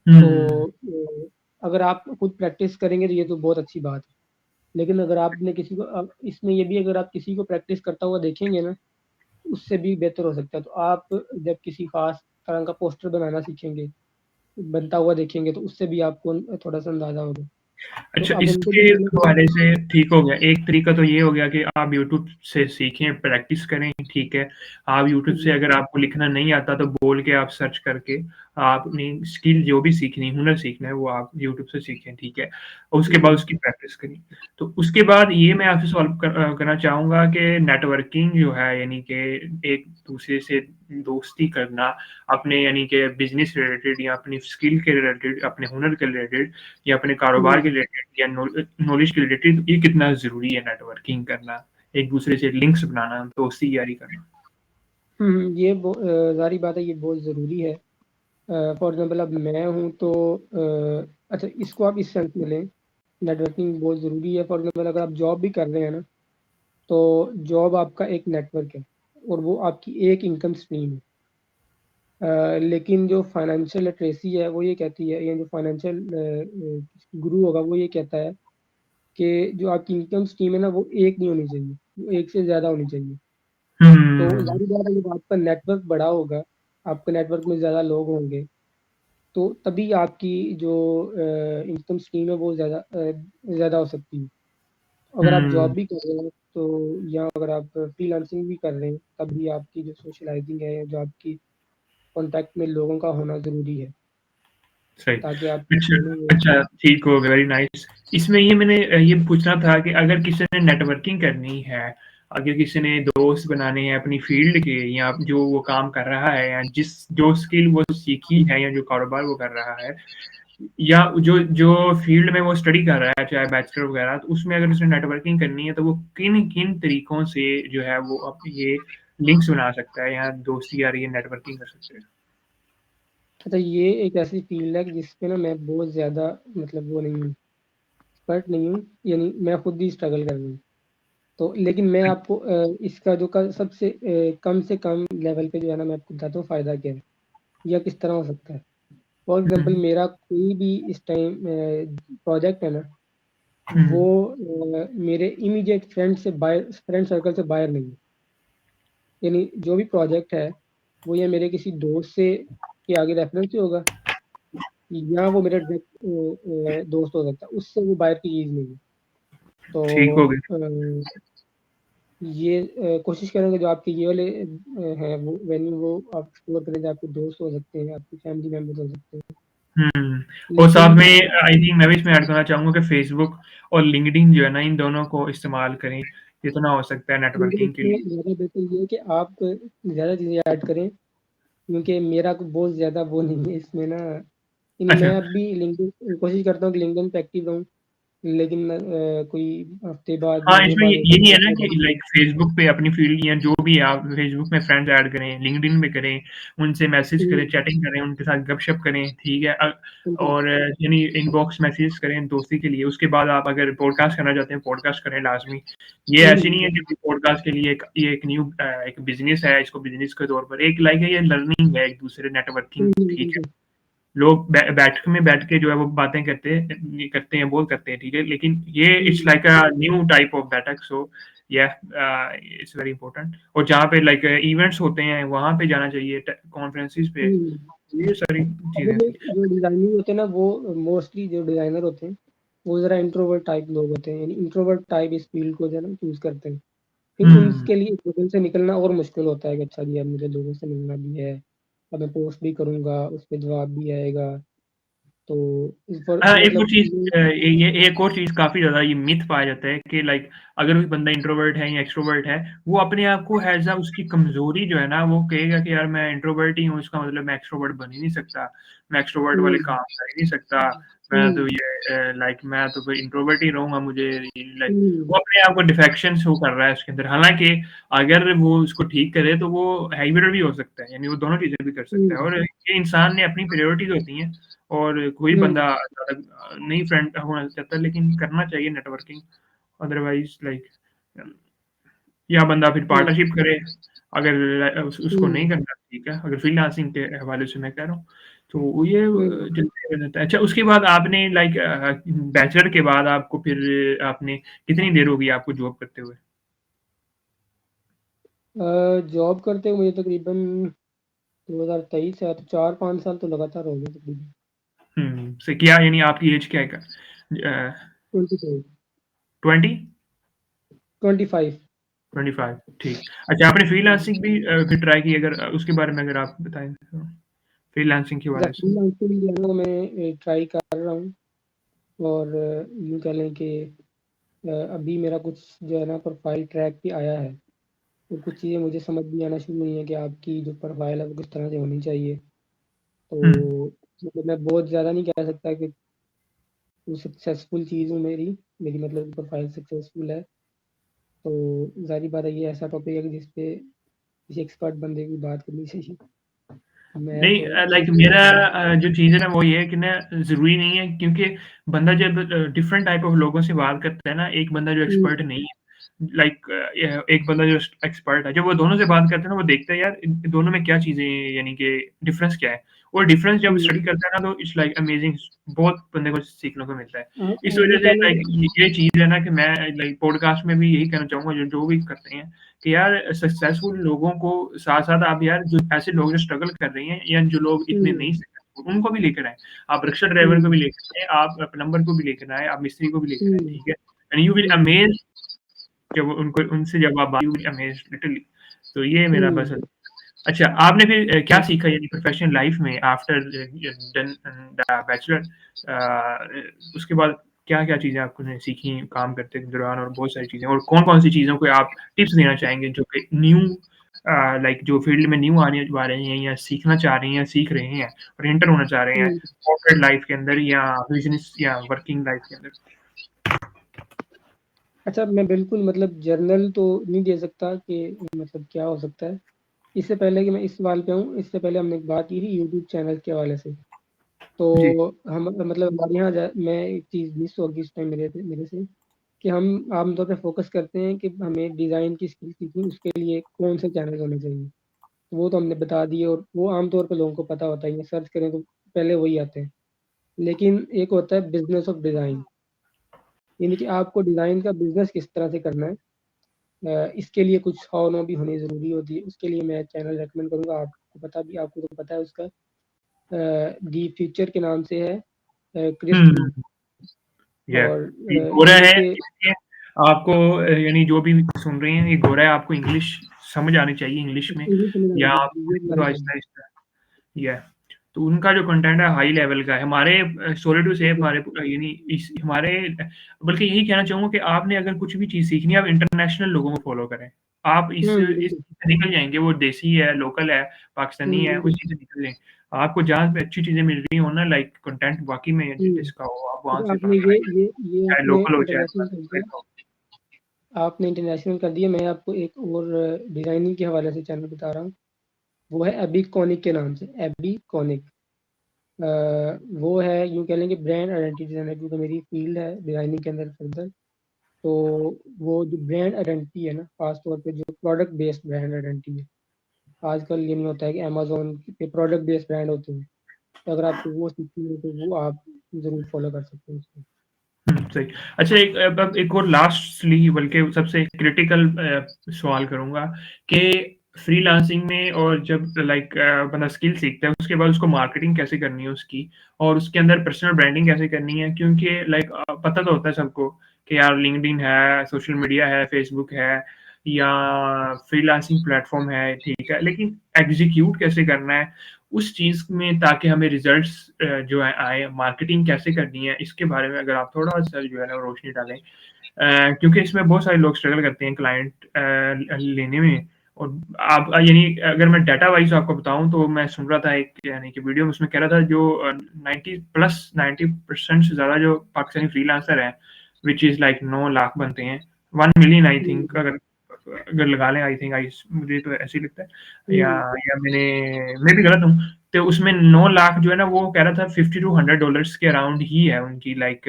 हम्म। तो अगर आप खुद प्रैक्टिस करेंगे तो ये तो बहुत अच्छी बात है। लेकिन अगर आपने किसी को इसमें ये भी, अगर आप किसी को प्रैक्टिस करता हुआ देखेंगे ना, उससे भी बेहतर हो सकता है। तो आप जब किसी खास तरह का पोस्टर बनाना सीखेंगे, बनता हुआ देखेंगे, तो उससे भी आपको थोड़ा-सा अंदाज़ा होगा। तो अच्छा, अब उनके जो इसके चैनल है हवाले से ठीक हो गया। एक तरीका तो ये हो गया कि आप यूट्यूब से सीखें, प्रैक्टिस करें, ठीक है। आप यूट्यूब से जी, अगर आपको लिखना नहीं आता तो बोल के आप सर्च करके आप अपनी स्किल जो भी सीखनी है, हुनर सीखना है वो आप यूट्यूब से सीखें, ठीक है। और उसके बाद जी, उसकी प्रैक्टिस करें। तो उसके बाद ये मैं आपसे सवाल करना चाहूँगा कि नेटवर्किंग जो है यानी कि एक दूसरे से दोस्ती करना, अपने यानी कि बिज़नेस रिलेटेड या अपनी स्किल के रिलेटेड, अपने हुनर के रिलेटेड या अपने कारोबार के जी। रिलेटेड या नॉलेज के रिलेटेड ये कितना ज़रूरी है नेटवर्किंग करना, एक-दूसरे से लिंक्स बनाना, दोस्ती यारी करना? ये ज़ाहिर बात है, ये बहुत ज़रूरी है। फॉर एग्ज़ाम्पल अब मैं हूँ तो अच्छा, इसको आप इस सेंस में लें, नेटवर्किंग बहुत ज़रूरी है। फॉर एग्ज़ाम्पल अगर आप जॉब भी कर रहे हैं ना, तो जॉब आपका एक नेटवर्क है, और वो आपकी एक इनकम स्ट्रीम है। लेकिन जो फाइनेंशियल लिटरेसी है वो ये कहती है, या जो फाइनेंशियल गुरु होगा वो ये कहता है कि जो आपकी इनकम स्ट्रीम है ना, वो एक नहीं होनी चाहिए, वो एक से ज़्यादा होनी चाहिए। तो हुँ, ज़ाहिर बात है जब आपका नेटवर्क बड़ा होगा, आपके नेटवर्क में ज़्यादा लोग होंगे, तो तभी आपकी जो इनकम स्ट्रीम है वो ज़्यादा हो सकती है। अगर आप हुँ, जॉब भी कर रहे हैं तो, या अगर आप फ्रीलांसिंग भी कर रहे हैं, तब भी आपकी जो सोशलाइजिंग है, जो आपकी कॉन्टैक्ट में लोगों का होना ज़रूरी है, सही। ताकि आप अच्छा, दोनों में। अच्छा, ठीक हो गया, वेरी नाइस। इसमें ये मैंने ये पूछना था कि अगर किसी ने नेटवर्किंग करनी है, अगर किसी ने दोस्त बनाने हैं अपनी फ़ील्ड के या जो वो काम कर रहा है या जो स्किल वो सीखी है या जो कारोबार वो कर रहा है, या जो जो फील्ड में वो स्टडी कर रहा है, चाहे बैचलर वगैरह, तो उसमें अगर उसने नेटवर्किंग करनी है, तो वो किन-किन तरीकों से जो है वो ये लिंक्स बना सकता है या दोस्ती यारी या नेटवर्किंग कर सकता है? अच्छा, ये एक ऐसी फ़ील्ड है कि जिस पे ना मैं बहुत ज़्यादा मतलब वो नहीं हूँ, एक्सपर्ट नहीं हूँ, यानी मैं खुद ही स्ट्रगल कर रहा हूँ। तो लेकिन मैं आपको इसका जो सबसे कम से कम लेवल पे जो है ना, मैं आपको बताता हूँ फ़ायदा क्या है, या किस तरह हो सकता है। फॉर एग्ज़ाम्पल हुँ, मेरा कोई भी इस टाइम प्रोजेक्ट है ना, वो हुँ, मेरे इमीडिएट फ्रेंड सर्कल से बाहर नहीं है। यानी जो भी प्रोजेक्ट है, वो या मेरे किसी दोस्त से के आगे रेफरेंस से होगा, या वो मेरा डायरेक्ट दोस्त हो सकता है, उससे वो बाहर की चीज़ नहीं है। ठीक तो हो गया। ये कोशिश करेंगे जो आपके ये वाले हैं वो वेन्यू वो आप एक्सप्लोर करें, जो आपके दोस्त हो सकते हैं, आपके फैमिली मेंबर्स हो सकते हैं। और साथ लेकिन में आई थिंक मैं भी इसमें ऐड करना चाहूँगा कि फ़ेसबुक और लिंक्डइन जो है ना, इन दोनों को इस्तेमाल करें, जितना हो सकता है मुझे नेटवर्किंग के इसमें लिए। ज़्यादा बेहतर ये है कि आप ज़्यादा चीज़ें ऐड करें, क्योंकि मेरा को बहुत ज़्यादा वो नहीं है इसमें ना। लेकिन अच्छा। मैं अभी लिंक्डइन कोशिश करता हूँ कि लिंक्डइन पे एक्टिव रहूँ, लेकिन कोई हफ्ते बाद, हाँ, महीने इसमें बाद ये होता है यही कि है ना उसमें कि रहता लाइक फ़ेसबुक पे अपनी फ़ील्ड या जो भी है आप फ़ेसबुक में फ्रेंड्स ऐड करें, लिंक्डइन पे करें, उनसे मैसेज हूँ। करें, चैटिंग करें, उनके साथ गपशप करें, ठीक है? बिल्कुल। और यानी इनबॉक्स मैसेजेस करें दोस्ती के लिए। उसके बाद आप अगर पॉडकास्ट करना चाहते हैं, पॉडकास्ट करें लाज़मी। ये ऐसे नहीं है बिल्कुल। कि पॉडकास्ट के लिए ये एक न्यू एक बिज़नेस है, इसको बिज़नेस के तौर पर एक लाइक है, ये लर्निंग है एक-दूसरे नेटवर्किंग, ठीक है? बिल्कुल। लोग बैठ के जो है वो बातें करते हैं, बोल करते हैं, ठीक है? लेकिन ये it's hmm, like a new type of that so या इट्स वेरी इंपॉर्टेंट। और जहाँ पे लाइक इवेंट्स होते हैं, वहाँ पे जाना चाहिए, कॉन्फ्रेंसेस पे, हुँ। ये सारी अगर चीज़ें जो थी। जो डिज़ाइनिंग होते हैं ना, वो मोस्टली जो डिज़ाइनर होते हैं, वो ज़रा इंट्रोवर्ट टाइप लोग होते हैं, यानी इंट्रोवर्ट टाइप इस फ़ील्ड को जो है ना चूज़ करते हैं। फिर हुँ। उनके लिए बबल से निकलना और मुश्किल होता है कि अच्छा जी, अब मुझे लोगों से मिलना भी है, अब मैं पोस्ट भी करूँगा, उस पे जवाब भी आएगा। तो इस पर हाँ, एक और मतलब चीज़ ये ये एक और चीज़ काफ़ी ज़्यादा ये मिथ पाया जाता है कि लाइक अगर कोई बंदा इंट्रोवर्ट है या एक्सट्रोवर्ट है, वो अपने आप को ऐज़ अ उसकी कमज़ोरी जो है ना, वो कहेगा कि यार मैं इंट्रोवर्ट ही हूँ, इसका मतलब मैं एक्सट्रोवर्ट बन ही नहीं सकता, मैं एक्सट्रोवर्ट वाले हुँ, काम कर ही नहीं सकता, मैं तो हुँ, ये लाइक मैं तो फिर इंट्रोवर्ट ही रहूँगा, मुझे लाइक हुँ, वो अपने आप को डिफेक्शन शो कर रहा है उसके अंदर। हालाँकि अगर वो उसको ठीक करे तो वो हाइब्रिड भी हो सकता है, यानी वो दोनों चीज़ें भी कर सकता है हुँ, और ये इंसान ने अपनी प्रायोरिटीज़ होती हैं और कोई हुँ, बंदा नहीं फ्रेंड होना चाहता लेकिन करना चाहिए नेटवर्किंग अदरवाइज लाइक या बंदा फिर हुँ, पार्टनरशिप करे अगर उसको हुँ, नहीं करना ठीक है अगर फ्रीलांसिंग के हवाले से मैं कह रहा हूँ तो ये हुँ। चलते रहता है। अच्छा उसके बाद आपने लाइक बैचलर के बाद आपको फिर आपने कितनी देर होगी आपको जॉब करते हुए? जॉब करते हुए मुझे तकरीबन 2023 से, तो 4-5 साल तो लगातार हो गए तकरीबन। से क्या यानी आपकी एज क्या है? 25 20? 25। 25 ठीक। अच्छा आपने हुँ। फ्रीलांसिंग भी फिर ट्राई की अगर उसके बारे में अगर आप बताएँ तो? फ्रीलांसिंग के या हवाले से। फ्रीलांसिंग जो है ना मैं ट्राई कर रहा हूँ, और यूँ कह लें कि अभी मेरा कुछ जो है ना प्रोफ़ाइल ट्रैक पे आया है। तो कुछ चीज़ें मुझे समझ भी आना शुरू हुई हैं कि आपकी जो प्रोफ़ाइल है वो किस तरह से होनी चाहिए। हुँ। तो मतलब मैं बहुत ज़्यादा नहीं कह सकता कि वो सक्सेसफुल चीज़ हूँ मेरी, मेरी मतलब प्रोफ़ाइल सक्सेसफुल है। तो ज़ाहिर-सी बात है, ये ऐसा टॉपिक है कि जिस पे किसी एक्सपर्ट बंदे की बात करनी चाहिए। मैं नहीं तो लाइक सिर्फ़ मेरा जो चीज़ है ना वो ये है कि ना ज़रूरी नहीं है क्योंकि बंदा जब डिफरेंट टाइप ऑफ लोगों से बात करता है ना, एक बंदा जो हुँ, एक्सपर्ट नहीं है लाइक एक बंदा जो एक्सपर्ट है, जब वो दोनों से बात करता है ना, वो देखता है यार इन दोनों में क्या चीज़ें यानी कि डिफरेंस क्या है? और डिफरेंस जब हुँ। स्टडी करता है ना तो इट्स लाइक अमेजिंग बहुत बंदे को सीखने को मिलता है। इस ये वज़ह से कह लें लाइक ये चीज़ है ना कि मैं लाइक पॉडकास्ट में भी यही कहना चाहूँगा जो जो भी करते हैं कि यार सक्सेसफुल लोगों को साथ-साथ आप यार जो ऐसे लोग जो स्ट्रगल कर रहे हैं या जो लोग इतने हुँ, नहीं सक्सेसफुल उनको भी लेकर आएँ। आप रिक्शा ड्राइवर को हुँ, भी लेकर आएँ, आप प्लम्बर को भी लेकर आएँ, आप मिस्त्री को भी लेकर आएँ, हुँ, ठीक है? And you will hmm, Amaze जब उनको उनसे जब आप बात यू विल अमेज़्ड लिटरली। तो ये मेरा बस हुँ, अच्छा आपने फिर क्या हुँ। सीखा यानी प्रोफेशनल लाइफ में आफ्टर डन द बैचलर उसके बाद क्या-क्या चीज़ें आपने सीखी काम करते के दौरान और बहुत सारी चीज़ें और कौन-कौन सी चीज़ों को आप टिप्स देना चाहेंगे जो कि न्यू लाइक जो फील्ड में न्यू आने वाले हैं या सीखना चाह रहे हैं या सीख रहे हैं और एंटर होना चाह रहे हैं हुँ। कॉर्पोरेट लाइफ के अंदर या बिज़नेस या वर्किंग लाइफ के अंदर? अच्छा, मैं बिल्कुल मतलब जर्नल तो नहीं दे सकता कि मतलब क्या हो सकता है। इससे पहले कि मैं इस सवाल पे आऊँ, इससे पहले हमने एक बात की थी यूट्यूब चैनल के हवाले से। जी। तो हम मतलब हमारे यहाँ मैं एक चीज़ मिस हो गई उस टाइम मेरे से, कि हम आम तौर पे फ़ोकस करते हैं कि हमें डिज़ाइन की स्किल सीखनी, उसके लिए कौन से चैनल होने चाहिए। वो तो हमने बता दिए, और वो आम तौर पे लोगों को पता होता ही है, सर्च करें तो पहले वही आते हैं। लेकिन एक होता है बिज़नेस ऑफ डिज़ाइन, यानी कि आपको डिज़ाइन का बिज़नेस किस तरह से करना है। इसके लिए कुछ हाउ नो भी होनी ज़रूरी होती है। उसके लिए मैं चैनल रेकमेंड करूँगा, आप आपको तो पता है उसका, दी फ्यूचर के नाम से है, क्रिस हम्म। टू। ये और ये गोरा है यूके इसलिए आपको यानी जो भी सुन रहे हैं ये गोरा है, आपको इंग्लिश समझ आनी चाहिए इंग्लिश में, इंग्लिश समझ या आनी आप चाहिए, ये तो तुम्हारी सही आहिस्ता आहिस्ता या तो उनका जो कंटेंट है हाई लेवल का है। हमारे सॉरी टू से है। हमारे यानी इस हमारे बल्कि यही कहना चाहूँगा कि आपने अगर कुछ भी चीज़ सीखनी है, आप इंटरनेशनल लोगों को फ़ॉलो करें। आप इस बिल्कुल। चीज़ से निकल जाएँगे, वो देसी है, लोकल है, पाकिस्तानी है, उस बिल्कुल। चीज़ से निकल जाएँ। आपको जहाँ पे अच्छी चीज़ें मिल रही हो ना, लाइक कंटेंट वाक़ई में जिसका हो, आप वहाँ अच्छा, से आपने ट्राई करें, ये चाहे आपने लोकल हो, चाहे इंटरनेशनल कर दिया। हो। आपने इंटरनेशनल कर दिया, मैं आपको एक और डिज़ाइनिंग के हवाले से चैनल बता रहा हूँ। वो है एबी कॉनिक के नाम से, एबी कॉनिक। वो है, यूँ कह लें कि ब्रांड आइडेंटिटी डिज़ाइनर, क्योंकि मेरी फील्ड है डिज़ाइनिंग के अंदर फर्दर। तो वो जो ब्रांड आइडेंटिटी है ना, ख़ास तौर पे जो प्रोडक्ट बेस्ड ब्रांड आइडेंटिटी है, आजकल ये नहीं होता है कि अमेज़न पे प्रोडक्ट बेस्ड ब्रांड होते हैं। तो अगर आपको वो सीखनी है तो वो आप ज़रूर फ़ॉलो कर सकते हैं उसको। सही। अच्छा, अब एक और लास्टली बल्कि सबसे क्रिटिकल सवाल करूँगा कि फ्रीलांसिंग में और जब लाइक बंदा स्किल सीखता है, उसके बाद उसको मार्केटिंग कैसे करनी है उसकी और उसके अंदर पर्सनल ब्रांडिंग कैसे करनी है? क्योंकि लाइक पता तो होता है सबको कि यार लिंक्डइन है, सोशल मीडिया है, फेसबुक है या फ्रीलांसिंग प्लेटफ़ॉर्म है, ठीक है। लेकिन एग्ज़ीक्यूट कैसे करना है उस चीज़ में ताकि हमें रिज़ल्ट्स जो है आए, मार्केटिंग कैसे करनी है, इसके बारे में अगर आप थोड़ा-सा जो है ना रोशनी डालें। क्योंकि इसमें बहुत सारे लोग स्ट्रगल करते हैं क्लाइंट लेने में और आप यानी अगर मैं डाटा वाइज़ आपको बताऊँ तो मैं सुन रहा था एक यानी कि वीडियो में उसमें कह रहा था जो 90% से ज़्यादा जो पाकिस्तानी फ्रीलांसर हैं, व्हिच इज़ लाइक 9 लाख बनते हैं। 1 मिलियन आई थिंक हुँ, अगर लगा लें आई थिंक आई मुझे तो ऐसे ही लगता है या हुँ, मैं भी गलत हूँ। तो उसमें 9 लाख जो है ना वो कह रहा था $50 to $100 के अराउंड ही है उनकी लाइक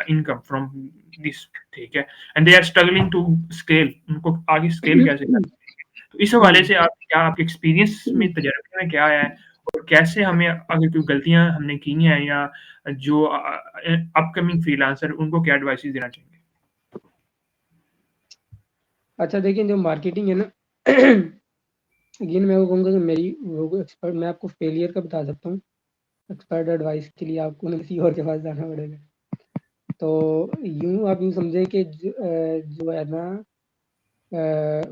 इनकम फ्रॉम दिस ठीक है and they are struggling to scale उनको आगे स्केल कैसे करना है। तो इस हवाले हुँ। से आप क्या आपके एक्सपीरियंस में तजर्बे में क्या है और कैसे हमें अगर कोई गलतियाँ हमने की हैं या जो अपकमिंग फ्रीलांसर उनको क्या एडवाइसेस देना चाहेंगे? अच्छा देखिए, जो मार्केटिंग है ना, अगेन मैं वो कहूँगा कि मेरी वो एक्सपर्ट, मैं आपको फेलियर का बता सकता हूँ। एक्सपर्ट एडवाइस के लिए आपको ना किसी और के पास जाना पड़ेगा। तो आप यूँ समझें कि जो है ना,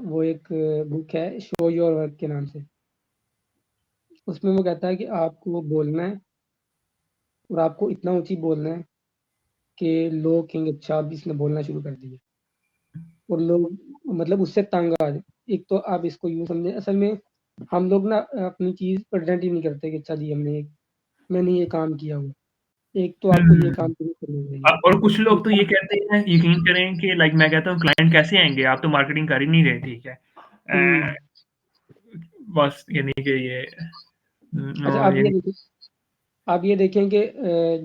वो एक बुक है शो योर वर्क के नाम से। उसमें वो कहता है कि आपको बोलना है और आपको इतना ऊँची बोलना है कि लोग कहेंगे अच्छा अब इसने बोलना शुरू कर दिया, और लोग मतलब उससे तंग आ जाएँ। एक तो आप इसको यूँ समझें, असल में हम लोग ना अपनी चीज़ प्रेज़ेंट ही नहीं करते कि अच्छा जी मैंने ये काम किया हुआ। एक तो आपको ये हुँ। काम ज़रूर करना चाहिए। और कुछ लोग तो ये दूसरा कहते हैं यकीन करें कि लाइक मैं कहता हूँ क्लाइंट कैसे आएँगे? आप तो मार्केटिंग कर ही नहीं रहे, ठीक है। हुँ, बस यानी कि ये अच्छा और यानी आप ये देखें कि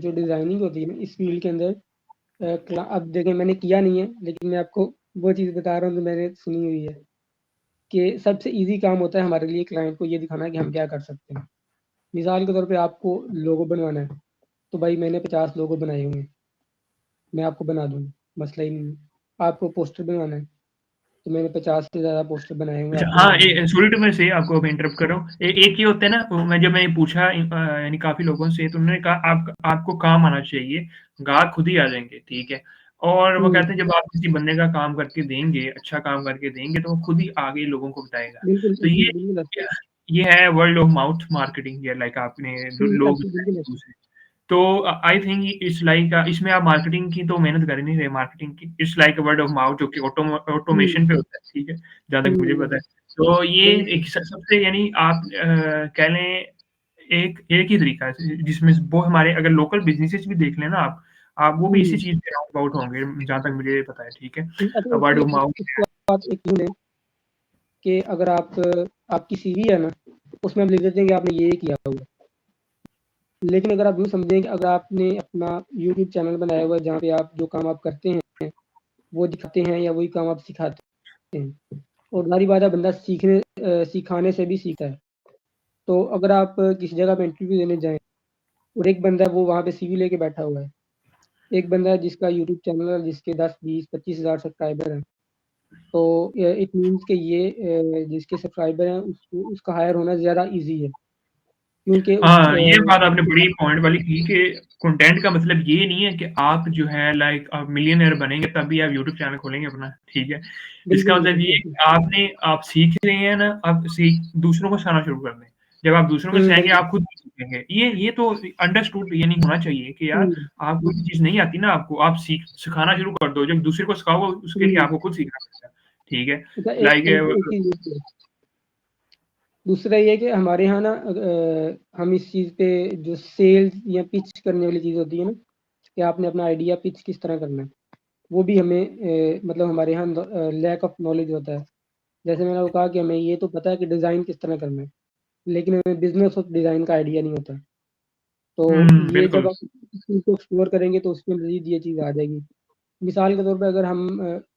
जो डिज़ाइनिंग होती है ना इस फ़ील्ड के अंदर, क्ला अब देखें मैंने किया नहीं है, लेकिन मैं आपको वो चीज़ बता रहा हूँ जो मैंने सुनी हुई है, कि सबसे ईज़ी काम होता है हमारे लिए क्लाइंट को ये दिखाना कि हम क्या कर सकते हैं। मिसाल के तौर पे आपको लोगो बनवाना है, तो भाई मैंने 50 लोगो बनाए हुए हैं, मैं आपको बना दूँगा, मसला ही नहीं है। आपको पोस्टर बनवाना है, तो मैंने 50 से ज़्यादा पोस्टर बनाए हुए हैं, अच्छा आपको हाँ, बना दूँगा। सॉरी टू मैं से आपको अभी इंटरप्ट कर रहा हूँ। एक ये होता है ना जब मैंने पूछा यानी काफ़ी लोगों से तो उन्होंने कहा आप आपको काम आना चाहिए, ग्राहक खुद ही आ जाएँगे, ठीक है। और वो हुँ, कहते हैं जब आप किसी बंदे का काम करके देंगे, अच्छा काम करके देंगे तो वो खुद ही आगे लोगों को बताएगा। बिल्कुल, तो बिल्कुल, बिल्कुल। ये है वर्ड ऑफ माउथ मार्केटिंग या लाइक आपने लोग ऐसे बिल्कुल ऐसे। तो आई थिंक इट्स लाइक इसमें आप मार्केटिंग की तो मेहनत कर ही नहीं रहे मार्केटिंग की it's like word of mouth जो कि हुँ, ऑटोमेशन पे होता है ठीक है जहाँ तक मुझे पता है तो ये बिल्कुल। एक सबसे यानी आप कह लें एक ही तरीका है जिसमें वो हमारे अगर लोकल बिजनेसेस भी देख लें ना आप वो भी इसी हुँ, चीज़ पे राउंड अबाउट होंगे जहाँ तक मुझे पता है ठीक है अच्छा वर्ड इसमें ऑफ माउथ इसको आप एक यूँ लें कि अगर आपकी सीवी है ना, उसमें आप लिख देते हैं कि आपने ये किया हुआ है। लेकिन अगर आप यूँ समझें कि अगर आपने अपना यूट्यूब चैनल बनाया हुआ है जहाँ पे आप जो काम आप करते हैं, वो दिखाते हैं या वही काम आप सिखाते हैं। और ज़ाहिर बात है बंदा सिखाने से भी सीखता है। तो अगर आप किसी जगह पे इंटरव्यू देने जाएँ और एक बंदा है वो वहाँ पे सीवी लेके बैठा हुआ है। एक बंदा है जिसका यूट्यूब चैनल है जिसके 10, 20, 25 हज़ार सब्सक्राइबर हैं। तो इट मीन्स कि ये जिसके सब्सक्राइबर हैं उसका हायर होना ज़्यादा ईजी है, क्योंकि हाँ, ये बात आपने बड़ी पॉइंट वाली की कि कंटेंट का मतलब ये नहीं है कि आप जो है लाइक आप मिलियनेयर बनेंगे तभी आप यूट्यूब चैनल खोलेंगे अपना, ठीक है। इसका बिल्कुल मतलब ये है बिल्कुल। कि आप सीख रहे हैं ना, आप सीख दूसरों को सिखाना शुरू कर दें। जब आप दूसरों को सिखाएंगे बिल्कुल। आप खुद भी सीखेंगे। ये तो अंडरस्टूड ये नहीं होना चाहिए कि यार हुँ, आप कोई चीज नहीं आती ना आपको, आप सिखाना शुरू कर दो। जब दूसरे को सिखाओगे उसके लिए हुँ। आपको खुद सीखना पड़ता है, ठीक है। अच्छा, एक लाइक एक एक चीज़ ये है। दूसरा ये है कि हमारे यहाँ ना हम इस चीज़ पे जो सेल्स या पिच करने वाली चीज़ होती है ना, कि आपने अपना आइडिया पिच किस तरह करना है, वो भी हमें मतलब हमारे यहाँ लैक ऑफ नॉलेज होता है। जैसे मैंने वो कहा कि हमें ये तो पता है कि डिज़ाइन किस तरह करना है, लेकिन हमें बिज़नेस ऑफ डिज़ाइन का आइडिया नहीं होता। तो ये जब बिल्कुल। आप इस चीज़ को एक्सप्लोर करेंगे तो उसमें मज़ीद ये चीज़ आ जाएगी। मिसाल के तौर पे अगर हम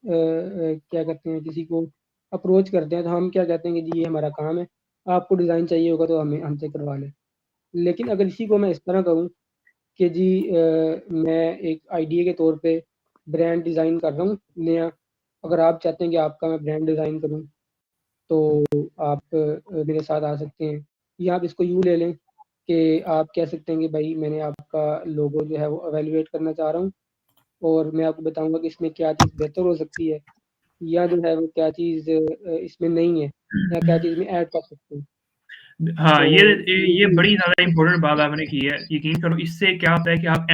क्या कहते हैं, किसी को अप्रोच करते हैं तो हम क्या कहते हैं कि जी ये हमारा काम है, आपको डिज़ाइन चाहिए होगा तो हमें हमसे करवा लें। लेकिन अगर इसी को मैं इस तरह कहूँ कि जी मैं एक आइडिया के तौर पे ब्रांड डिज़ाइन कर रहा हूँ नया, अगर आप चाहते हैं कि आपका मैं ब्रांड डिज़ाइन करूँ तो आप मेरे साथ आ सकते हैं। या आप इसको यूँ ले लें कि आप कह सकते हैं कि भाई मैंने आपका लोगो जो है वो इवैल्यूएट करना चाह रहा हूँ, और मैं आपको बताऊँगा कि इसमें क्या चीज़ बेहतर हो सकती है, या जो है वो क्या चीज़ इसमें नहीं है, या क्या चीज़ में ऐड कर सकते हैं। हाँ, तो ये ये चीज़। बड़ी ज़्यादा इम्पोर्टेंट बात आपने की है। यकीन करो इससे क्या होता है कि आप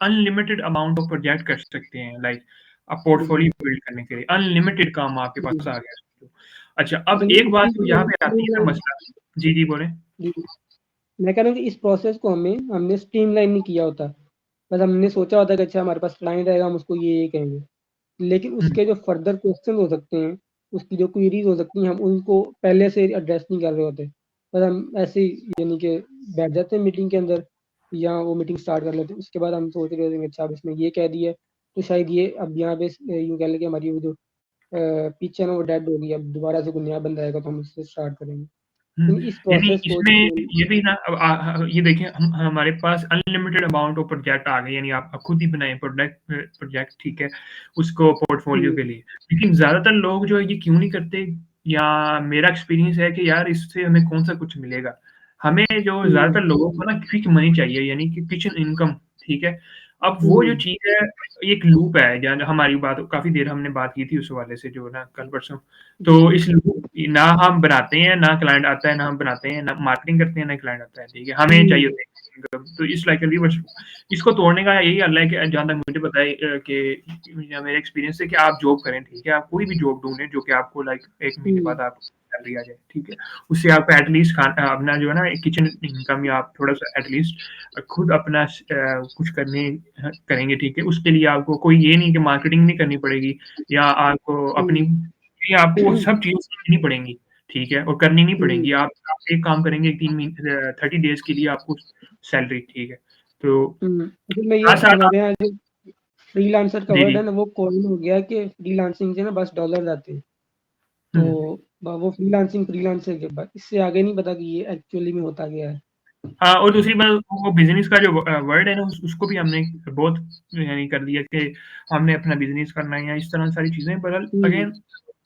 अनलिमिटेड अमाउंट ऑफ प्रोजेक्ट कर सकते हैं लाइक आप बिल्कुल। पोर्टफोलियो बिल्ड करने के लिए अनलिमिटेड काम आपके जी। पास आ गया। समझो। अच्छा, अच्छा, अब ये एक इस बात चीज़ तो को यहाँ हमें पे आती है ना स्ट्रीमलाइन। मसला। जी, जी, बोलें। जी, मैं कह रहा हूँ कि इस प्रोसेस को हमने स्ट्रीमलाइन नहीं किया होता। बस हमने सोचा होता है कि अच्छा हमारे पास क्लाइंट आएगा, हम उसको ये कहेंगे। लेकिन हुँ, उसके जो फर्दर क्वेश्चन हो सकते हैं, उसकी जो क्वेरीज़ हो सकती हैं, हम उनको पहले से एड्रेस नहीं कर रहे होते। बस हम ऐसे ही यानी कि बैठ जाते हैं मीटिंग के अंदर, या वो मीटिंग स्टार्ट कर लेते हैं। उसके बाद हम सोच रहे होते हैं कि अच्छा अब इसने ये कह दिया है, तो शायद ये अब यहाँ पे यूँ कह लें कि हमारी वो जो पिच है ना वो डेड हो गई है, अब दोबारा से कोई नया बंदा आएगा तो हम उससे स्टार्ट करेंगे। हुँ, लेकिन इस यानी प्रोसेस को इसमें ये भी ना अब ये देखिए हम हमारे पास अनलिमिटेड अमाउंट ऑफ प्रोजेक्ट आ गए यानी आप खुद ही बनाएँ प्रोजेक्ट ठीक है, उसको पोर्टफोलियो हुँ, के लिए। लेकिन ज़्यादातर लोग जो है ये क्यों नहीं करते या मेरा एक्सपीरियंस है कि यार इससे हमें कौन-सा कुछ मिलेगा। हमें जो हुँ, ज़्यादातर लोगों को ना क्विक मनी चाहिए यानी कि क्विक इनकम, ठीक है? अब वो जो हुँ, चीज़ है एक लूप है जहाँ हमारी बात काफ़ी देर हमने बात की थी उस हवाले से जो ना कल-परसों। तो जी, इस लूप ना हम बनाते हैं, ना क्लाइंट आता है, ना हम बनाते हैं, ना मार्केटिंग करते हैं, ना क्लाइंट आता है, ठीक है? हमें चाहिए हुँ, होता है इनकम, तो it's like a reverse loop. इसको तोड़ने का यही हल है कि जहाँ तक मुझे पता है कि या मेरे एक्सपीरियंस से कि आप जॉब करें, ठीक है? आप कोई भी जॉब ढूँढें जो कि आपको लाइक 1 महीने हुँ, बाद आपको सैलरी आ जाए, ठीक है? उससे आपको एटलीस्ट अपना जो है ना किचन इनकम या आप थोड़ा-सा एटलीस्ट खुद अपना कुछ करेंगे, ठीक है? उसके लिए आपको कोई ये नहीं कि मार्केटिंग नहीं करनी पड़ेगी या आपको अपनी हुँ, ये आपको वो सब चीज़ें सीखनी पड़ेंगी, ठीक है? और करनी नहीं हुँ, पड़ेंगी। आप एक काम करेंगे 30 डेज़ के लिए आपको सैलरी, ठीक है? तो हुँ। असल में ये साथ-साथ आप हमारे यहाँ जो फ्रीलांसर का जी, वर्ड जी। है ना, वो कॉइन हो गया है कि फ्रीलांसिंग से ना बस डॉलर्स आते हैं। हुँ। तो वो फ्रीलांसिंग फ्रीलांसर के बाद इससे आगे नहीं पता कि ये एक्चुअली में होता क्या है। हाँ, और दूसरी बात वो बिज़नेस का जो वर्ड है ना उसको भी हमने बहुत यानी कर दिया कि हमने अपना बिज़नेस करना है या इस तरह सारी चीज़ें बहरहाल हुँ, अगेन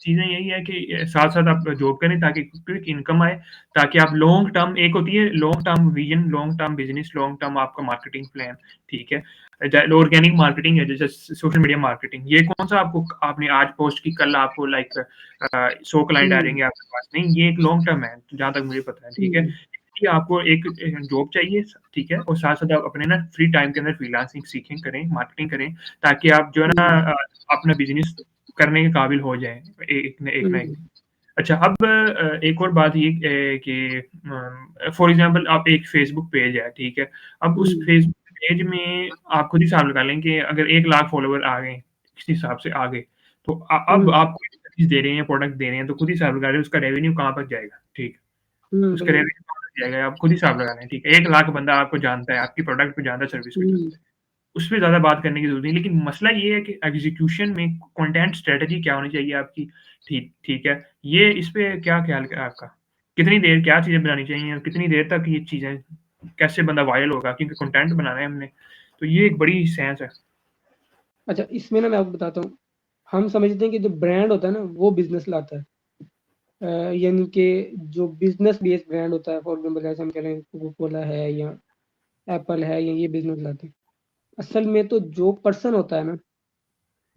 चीज़ें यही है कि साथ-साथ आप जॉब करें ताकि क्विक इनकम आए, ताकि आप लॉन्ग टर्म एक होती है long term vision, long term business, long term आपका मार्केटिंग प्लान, ठीक है? ऑर्गेनिक मार्केटिंग है जैसे सोशल मीडिया मार्केटिंग, ये कौन-सा आपको आपने आज पोस्ट की कल आपको लाइक 100 क्लाइंट आ हुँ, जाएँगे आपके पास, नहीं ये एक लॉन्ग टर्म है, जहाँ तक मुझे पता है, ठीक है? हुँ, कि आपको एक जॉब चाहिए, ठीक है? और साथ-साथ आप अपने ना फ्री टाइम के अंदर फ्रीलांसिंग सीखें, करें, मार्केटिंग करें, ताकि आप जो है ना हुँ, अपना बिज़नेस करने के काबिल हो जाएँ, एक ना एक हुँ, दिन। अच्छा, अब एक और बात ये कि फॉर एग्ज़ाम्पल आप एक फ़ेसबुक पेज है, ठीक है? अब उस हुँ, फ़ेसबुक पेज में आप खुद ही हिसाब लगा लें कि अगर 1 लाख फॉलोवर आ गए, किस हिसाब से आ गए, तो अब हुँ, आप कोई सर्विस दे रहे हैं, प्रोडक्ट दे रहे हैं, तो खुद ही हिसाब लगा लें उसका रेवेन्यू कहाँ तक जाएगा, ठीक है? हुँ, उसका बिल्कुल। रेवेन्यू कहाँ तक जाएगा, आप खुद ही हिसाब लगा लें, ठीक है? 1 लाख बंदा आपको जानता है, आपके प्रोडक्ट को जानता है, सर्विस को हुँ। जानता है। उसपे ज़्यादा बात करने की ज़रूरत नहीं, लेकिन मसला ये है कि एग्ज़ीक्यूशन में कंटेंट स्ट्रैटेजी क्या होनी चाहिए आपकी, ठीक ठीक है? ये इस पे क्या ख़्याल है आपका? कितनी देर क्या चीज़ें बनानी चाहिए और कितनी देर तक ये चीज़ें कैसे बंदा वायरल होगा क्योंकि कंटेंट बनाना है हमने, तो ये एक बड़ी साइंस है। अच्छा, इसमें ना मैं आपको बताता हूँ, हम समझते हैं कि जो ब्रांड होता है ना वो बिजनेस लाता है, यानी कि जो बिजनेस बेस्ड ब्रांड होता है, फॉर एग्जाम्पल जैसे हम कह रहे हैं कोको कोला है या एप्पल है, या ये बिजनेस लाते हैं। असल में तो जो पर्सन होता है ना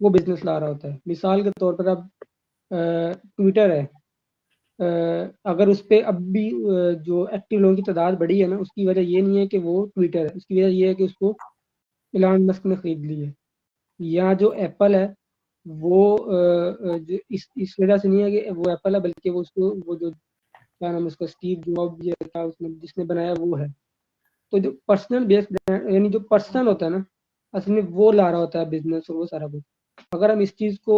वो बिजनेस ला रहा होता है। मिसाल के तौर पर अब ट्विटर है, अगर उस पर अब भी जो एक्टिव लोगों की तादाद बढ़ी है ना, उसकी वजह ये नहीं है कि वो ट्विटर है, उसकी वजह ये है कि उसको इलान मस्क ने खरीद ली है। या जो एप्पल है वो जो इस वजह से नहीं है कि वो एप्पल है, बल्कि वो उसको वो जो क्या नाम है उसका, स्टीव जॉब ये था उसने जिसने बनाया वो है। तो जो पर्सनल बेस्ड यानी जो पर्सन होता है ना, असल में वो ला रहा होता है बिजनेस और वो सारा कुछ। अगर हम इस चीज़ को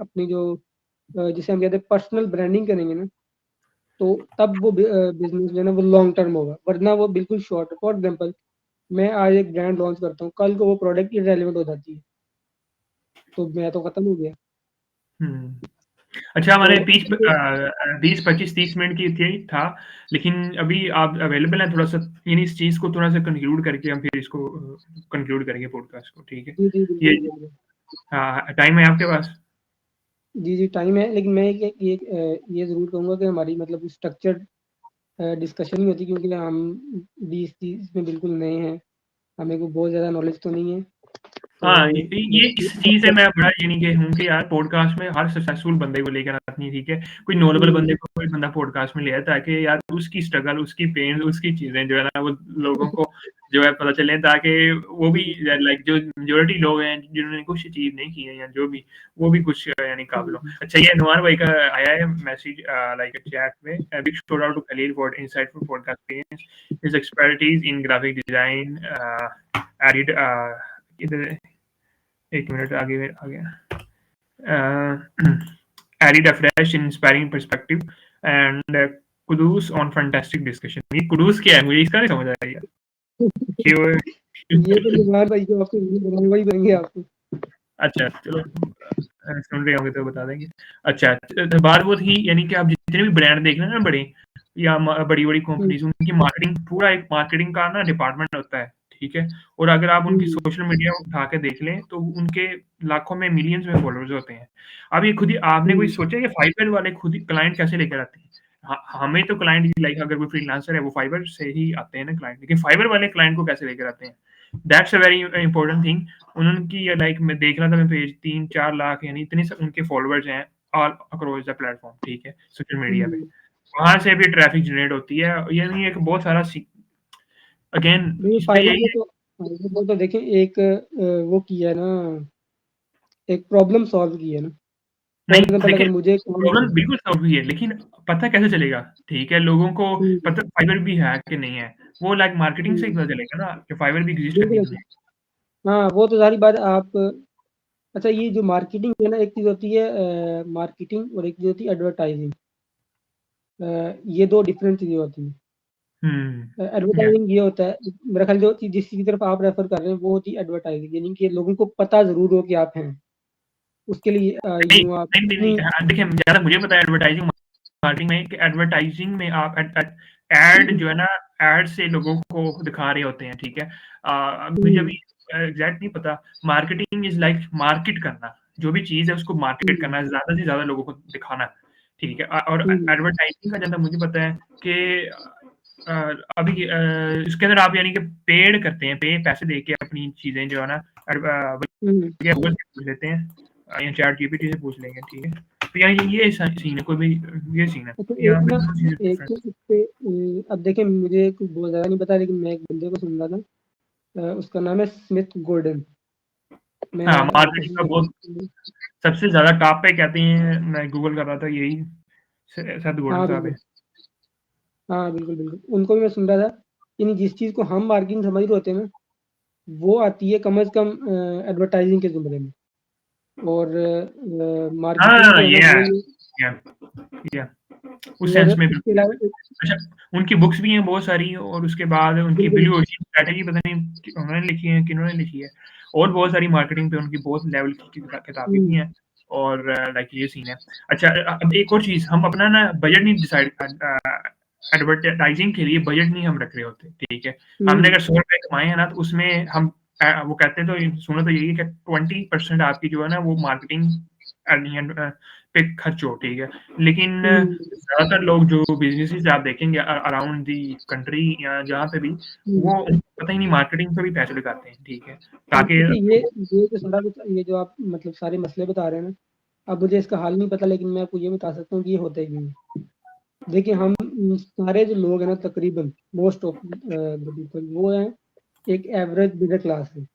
अपनी जो जिसे हम कहते हैं पर्सनल ब्रांडिंग करेंगे ना, तो तब वो बिजनेस जो है ना वो लॉन्ग टर्म होगा, वरना वो बिल्कुल शॉर्ट। फॉर एग्जाम्पल मैं आज एक ब्रांड लॉन्च करता हूँ, कल को वो प्रोडक्ट इरेलीवेंट हो जाती है तो मैं तो खत्म हो गया। अच्छा, हमारे और 20-25-30 मिनट की था, लेकिन अभी आप अवेलेबल हैं थोड़ा सा, यानी इस चीज़ को थोड़ा सा कंक्लूड करके हम फिर इसको कंक्लूड करेंगे पॉडकास्ट को, ठीक है? जी जी ये बिल्कुल बिल्कुल। हाँ, टाइम है आपके पास? जी जी टाइम है, लेकिन मैं ये ज़रूर कहूँगा कि हमारी मतलब स्ट्रक्चर्ड डिस्कशन ही होती, क्योंकि हम भी इस चीज़ में बिल्कुल नए हैं, हमें को बहुत ज़्यादा नॉलेज तो नहीं है। हाँ, तो ये इस चीज़ से मैं बड़ा यानी कि हूँ कि यार पॉडकास्ट में हर सक्सेसफुल बंदे को लेकर आनी है, ठीक है? कोई नॉलेबल बंदे को कोई बंदा पॉडकास्ट में ले आए, ताकि यार उसकी स्ट्रगल, उसकी पेन, उसकी चीज़ें जो है ना वो लोगों को जो है पता चले, ताकि वो भी लाइक जो मेजॉरिटी लोग हैं जिन्होंने कुछ अचीव नहीं किया या जो भी, वो भी कुछ यानी काबिल हो। अच्छा, ये अनवर भाई का आया है मैसेज लाइक चैट में, big shout out to Khalil for insightful podcast experience, his expertise in graphic design, edit इधर 1 मिनट आगे आ गया। Added a fresh, inspiring perspective and kudos on fantastic discussion. ये कुडूस क्या है? मुझे इसका नहीं समझ आया यार। कि वो ये तो निवार भाई को आपसे बनाने वही देंगे आपको। अच्छा, चलो सुन रहे होंगे तो बता देंगे। अच्छा, तो बात वो थी यानी कि आप जितने भी ब्रांड देख रहे हैं ना बड़े या बड़ी-बड़ी कंपनीज, उनकी मार्केटिंग, पूरा एक मार्केटिंग का ना डिपार्टमेंट होता है, ठीक है? और अगर आप उनकी सोशल मीडिया उठा के देख लें तो उनके लाखों में, मिलियंस में फॉलोअर्स होते हैं। अब ये खुद ही आपने कोई सोचा कि फाइवर वाले खुद ही क्लाइंट कैसे लेकर आते हैं? हमें तो क्लाइंट लाइक अगर कोई फ्रीलांसर है वो फाइवर से ही आते हैं ना क्लाइंट, लेकिन फाइवर वाले क्लाइंट को कैसे लेकर आते हैं? That's a very important thing. उनकी लाइक मैं देख रहा था, मैं पेज 3-4 लाख यानी इतने उनके फॉलोअर्स हैं ऑल अक्रॉस द प्लेटफॉर्म, ठीक है, सोशल मीडिया पे। वहां से भी ट्रैफिक जनरेट होती है, यानी एक बहुत सारा अगेन नहीं इस पे फाइबर यही को है। तो, फाइबर को तो देखें एक वो किया है ना, एक प्रॉब्लम सॉल्व की है ना। फॉर नहीं एग्जाम्पल अगर देखिए, मुझे काम प्रॉब्लम बिल्कुल सॉल्व हुई है, लेकिन पता कैसे चलेगा? ठीक है, लोगों को हम्म, पता फाइवर भी है कि नहीं है, वो लाइक मार्केटिंग से ही पता चलेगा ना कि फाइवर भी एग्जिस्ट करती है बिल्कुल। दुनिया हाँ वो तो सारी बात आप, अच्छा ये जो मार्केटिंग है ना, एक चीज़ होती है मार्केटिंग और एक चीज़ होती है एडवर्टाइजिंग। ये दो डिफरेंट चीज़ें होती हैं। में। या एडवर्टाइजिंग ये होता है, मेरा ख्याल जो चीज़ जिस चीज़ की तरफ आप रेफर कर रहे हैं वो होती है एडवर्टाइजिंग, यानी कि लोगों को पता ज़रूर हो कि आप हैं, उसके लिए नहीं, यूँ आप नहीं, नहीं, इतनी। नहीं, देखिए जहाँ तक मुझे पता है एडवर्टाइजिंग मार्केटिंग में, कि एडवर्टाइजिंग में आप एड जो है ना, एड से लोगों को दिखा रहे होते हैं, ठीक है? मुझे हम्म, अभी एग्जैक्ट नहीं पता। मार्केटिंग इज लाइक मार्केट करना, जो भी चीज़ है उसको मार्केट हम्म, करना, ज़्यादा से ज़्यादा लोगों को दिखाना, ठीक है? और हम्म, एडवर्टाइजिंग का जहाँ तक मुझे पता है कि अभी इसके अंदर आप यानी कि पेड करते हैं, पैसे दे के अपनी चीज़ें जो है ना, हम्म। गूगल से पूछ लेते हैं या चैट जीपीटी से पूछ लेंगे, ठीक है? तो यानी ये सीन है, कोई भी ये सीन है अच्छा या एक ना, दोनों चीज़ें एक डिफरेंट। तो इस पे अब देखें मुझे कुछ बहुत ज़्यादा नहीं पता, लेकिन मैं एक बंदे को सुन रहा था, उसका नाम है स्मिथ गोर्डन। मैं हाँ, मार्केटिंग कोशिश का बहुत करूँगा। सबसे ज़्यादा टॉप पे कहते हैं, मैं गूगल कर रहा था, यही सैयद गॉर्डन हाँ साहब बिल्कुल, है। हाँ बिल्कुल बिल्कुल, उनको भी मैं सुन रहा था। यानी जिस चीज़ को हम मार्केटिंग समझ रहे होते हैं ना, वो आती है कम से कम एडवर्टाइजिंग के ज़ुमरे में। और मार्केटिंग हाँ, जो है ना ये है, वो ये, या या उस और सेंस में इसके बिल्कुल। अलावा अच्छा, उनकी बुक्स भी हैं बहुत सारी, और उसके बाद उनकी बिल्कुल। ब्लू ओशन स्ट्रैटेजी पता नहीं उन्होंने लिखी है, किन्होंने लिखी है, और बहुत सारी मार्केटिंग पे उनकी बहुत लेवल की किताबें भी हम्म, हैं, और लाइक ये सीन है। अच्छा, अब एक और चीज़, हम अपना ना बजट नहीं डिसाइड, एडवर्टाइजिंग के लिए बजट नहीं हम रख रहे होते, ठीक है? हमने हम्म, अगर 100 रुपए कमाए हैं ना, तो उसमें हम वो कहते हैं तो सुना तो यही है कि 20% आपकी जो है ना वो मार्केटिंग पे खर्च हो, ठीक है। लेकिन हम्म, ज़्यादातर लोग जो बिज़नेसेस आप देखेंगे अराउंड दी कंट्री या जहाँ पे भी, हम्म। वो पता ही नहीं मार्केटिंग पे भी पैसे लगाते हैं, ठीक है। ताकि देखिए ये जो सारा कुछ ये जो आप मतलब सारे मसले बता रहे हैं ना, अब मुझे इसका हल नहीं पता, लेकिन मैं आपको ये बता सकता हूँ कि ये होता ही क्यों है। देखिए हम सारे जो लोग हैं ना, तकरीबन मोस्ट ऑफ द पीपल वो हैं एक एवरेज मिडिल क्लास है।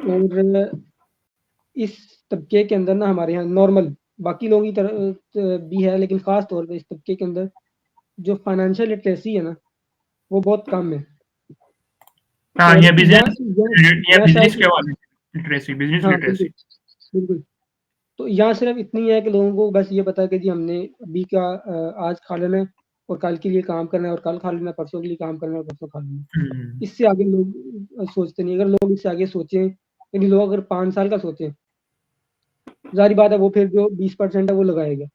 और इस तबके के अंदर ना हमारे यहाँ नॉर्मल बाकी लोगों की तरह भी है, लेकिन खास तौर पे इस तबके के अंदर जो फाइनेंशियल लिटरेसी है ना, वो बहुत कम है। हाँ, और या या बिज़नेस शायद के हवाले से लिटरेसी, बिज़नेस हाँ लिटरेसी। बिल्कुल बिल्कुल। तो यहाँ सिर्फ इतनी है कि लोगों को बस ये पता है कि जी हमने अभी का आज खा लेना है और कल के लिए काम करना है, और कल खा लेना है, परसों के लिए काम करना है और परसों खा लेना है। हुँ। इससे आगे लोग सोचते नहीं। अगर लोग इससे आगे सोचें, यानी लोग अगर 5 साल का सोचें, जारी बात है वो फिर जो 20% है वो लगाएगा।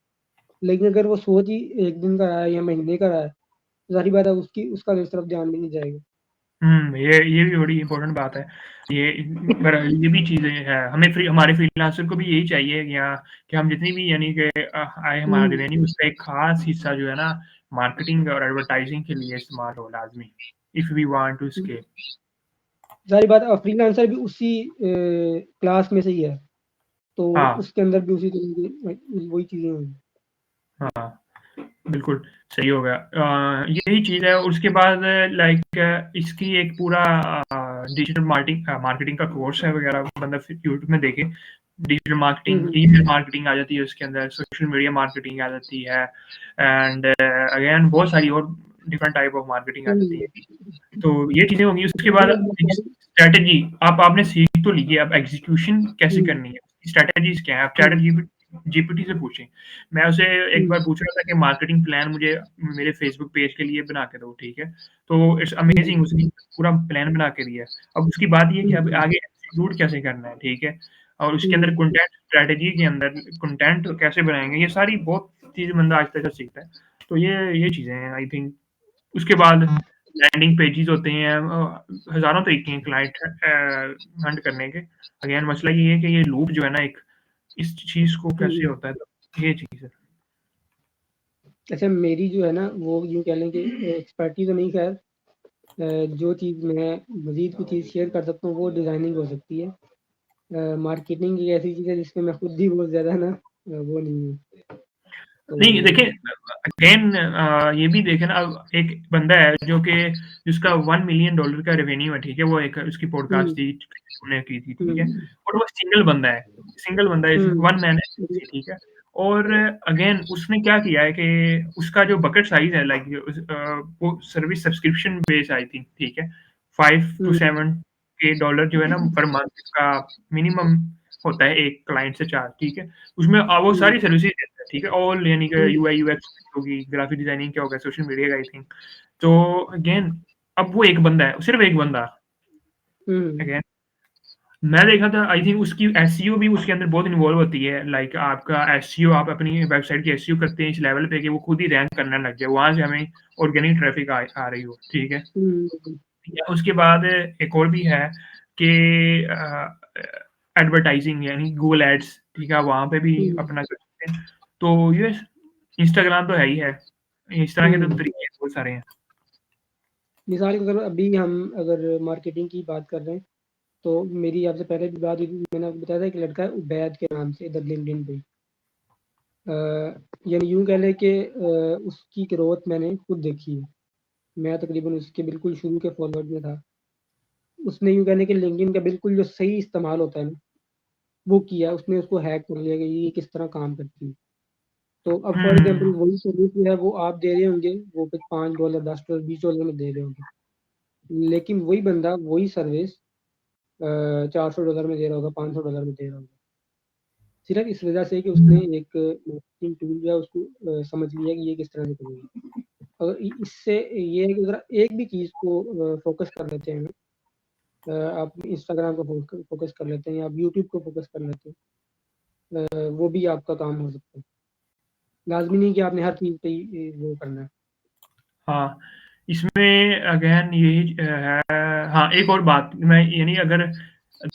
लेकिन अगर वो सोच ही एक दिन का रहा है या महीने का रहा है, जारी बात है उसकी उसका उस तरफ ध्यान भी नहीं जाएगा। ये भी बड़ी इम्पोर्टेंट बात है। ये पर ये भी चीज़ें हैं, हमें हमारे फ्रीलांसर को भी यही चाहिए या कि हम जितनी भी यानी कि आए हमारा हम्म, रेवेन्यू उसका एक खास हिस्सा जो है ना मार्केटिंग और एडवर्टाइजिंग के लिए इस्तेमाल हो लाज़मी, if we want to scale. जारी बात है फ्रीलांसर भी उसी क्लास में से ही है, तो हाँ, उसके अंदर भी उसी तरह की वही चीजें होंगी। हाँ। बिल्कुल, सही हो गया। यही चीज़ है और उसके बाद लाइक इसकी एक पूरा डिजिटल मार्केटिंग का कोर्स है वगैरह बंदा फिर यूट्यूब में देखे। डिजिटल मार्केटिंग, हम्म, ईमेल मार्केटिंग आ जाती है उसके अंदर, सोशल मीडिया मार्केटिंग आ जाती है एंड अगेन बहुत सारी और डिफरेंट टाइप ऑफ मार्केटिंग आ जाती हम्म। है। तो ये चीज़ें होंगी, उसके बाद मतलब बहुत सारी। स्ट्रैटेजी आपने सीख तो ली है, अब एग्जीक्यूशन कैसे हम्म, करनी है, स्ट्रैटेजीज़ क्या है? आप चैट हम्म, जीपीटी से पूछें। मैं उसे एक बार हम्म, पूछ रहा था कि मार्केटिंग प्लान मुझे मेरे फेसबुक पेज के लिए बना के दो, ठीक है? तो इट्स अमेजिंग, हम्म, उसने पूरा प्लान बना के दिया है। अब उसकी बात ये है कि अब हम्म, आगे एग्जीक्यूट कैसे करना है, ठीक है? और उसके अंदर हम्म, कंटेंट स्ट्रैटेजी के अंदर कंटेंट कैसे बनाएँगे, ये सारी बहुत चीज़ें बंदा आहिस्ता आहिस्ता सीखता है। तो ये चीज़ें हैं आई थिंक। उसके बाद लैंडिंग पेजेस होते हैं, हज़ारों तरीके हैं क्लाइंट हंट करने के। अगेन मसला ये है कि ये लूप जो है ना एक, इस चीज़ को कैसे हम्म। होता है, तो ये चीज़ है। अच्छा मेरी जो है ना वो यूँ कह लें कि एक्सपर्टी तो नहीं खैर, जो चीज़ मैं मज़ीद कुछ चीज़ शेयर कर सकता हूँ वो डिज़ाइनिंग हो सकती है। मार्केटिंग एक ऐसी चीज़ है जिसमें मैं खुद ही बहुत ज़्यादा ना वो नहीं हूँ। नहीं देखिए, तो अगेन ये भी देखें ना, अब एक बंदा है जो कि जिसका $1 मिलियन का रेवेन्यू है, ठीक है? वो एक उसकी पॉडकास्ट हुँ, थी, उन्होंने की थी, ठीक है? हुँ, और वो सिंगल बंदा है, हुँ, वन मैन है, ठीक है? और अगेन उसने क्या किया है कि उसका जो बकेट साइज़ है लाइक वो service subscription base I think, ठीक है? 5 टू हुँ, 7 के डॉलर जो है ना पर मंथ का मिनिमम होता है एक क्लाइंट से चार्ज, ठीक है? उसमें वो हुँ, सारी सर्विसेज़ देता है, ठीक है? ऑल यानी कि हुँ, यूआई यूएक्स होगी, ग्राफिक डिज़ाइनिंग क्या होगा, सोशल मीडिया का आई थिंक। तो अगेन अब वो एक बंदा है, सिर्फ़ एक बंदा हुँ, अगेन। मैं देखा था आई थिंक उसकी एसईओ भी उसके अंदर बहुत इन्वॉल्व होती है। लाइक आपका एसईओ, आप अपनी वेबसाइट की एसईओ करते हैं इस लेवल पे कि वो खुद ही रैंक करने लग जाए, वहाँ से हमें ऑर्गेनिक ट्रैफ़िक आ रही हो, ठीक है? हुँ, या उसके बाद एक और भी है कि एडवर्टाइज़िंग यानी गूगल एड्स, ठीक है? वहाँ पे भी हुँ, अपना कर सकते हैं। तो ये इंस्टाग्राम तो है ही है। इस तरह के तो हुँ। तरीके बहुत सारे हैं। मिसाल के तौर पर अभी हम अगर मार्केटिंग की बात कर रहे हैं, तो मेरी आपसे पहले भी बात हुई थी, मैंने आपको बताया था एक लड़का है उबैद के नाम से इधर लिंक्डइन पे। अ, यानी यूँ कह लें कि उसकी ग्रोथ मैंने खुद देखी है। मैं तकरीबन उसके बिल्कुल शुरू के फॉलोअर में था। उसने यूँ कह लें कि लिंक्डइन का बिल्कुल जो सही इस्तेमाल होता है ना, वो किया। उसने उसको हैक कर लिया कि ये किस तरह काम करती है। तो अब फॉर एग्ज़ाम्पल हुँ, वही सर्विस जो है वो आप दे रहे होंगे, वो कुछ $5, $10, $20 में दे रहे होंगे। लेकिन वही बंदा वही सर्विस $400 में दे रहा होगा, $500 में दे रहा होगा। सिर्फ़ इस वज़ह से कि उसने एक मार्केटिंग टूल जो है उसको समझ लिया कि ये किस तरह से करेंगे। अगर इ इससे ये है कि अगर एक भी चीज़ को फ़ोकस कर लेते हैं ना, आप इंस्टाग्राम को फ़ोकस कर लेते हैं या आप यूट्यूब को फ़ोकस कर लेते हैं, वो भी आपका काम हो सकता है। लाज़मी नहीं कि आपने हर चीज़ पे ही वो करना है। हाँ। इसमें अगेन यही है। हाँ, एक और बात मैं यानी अगर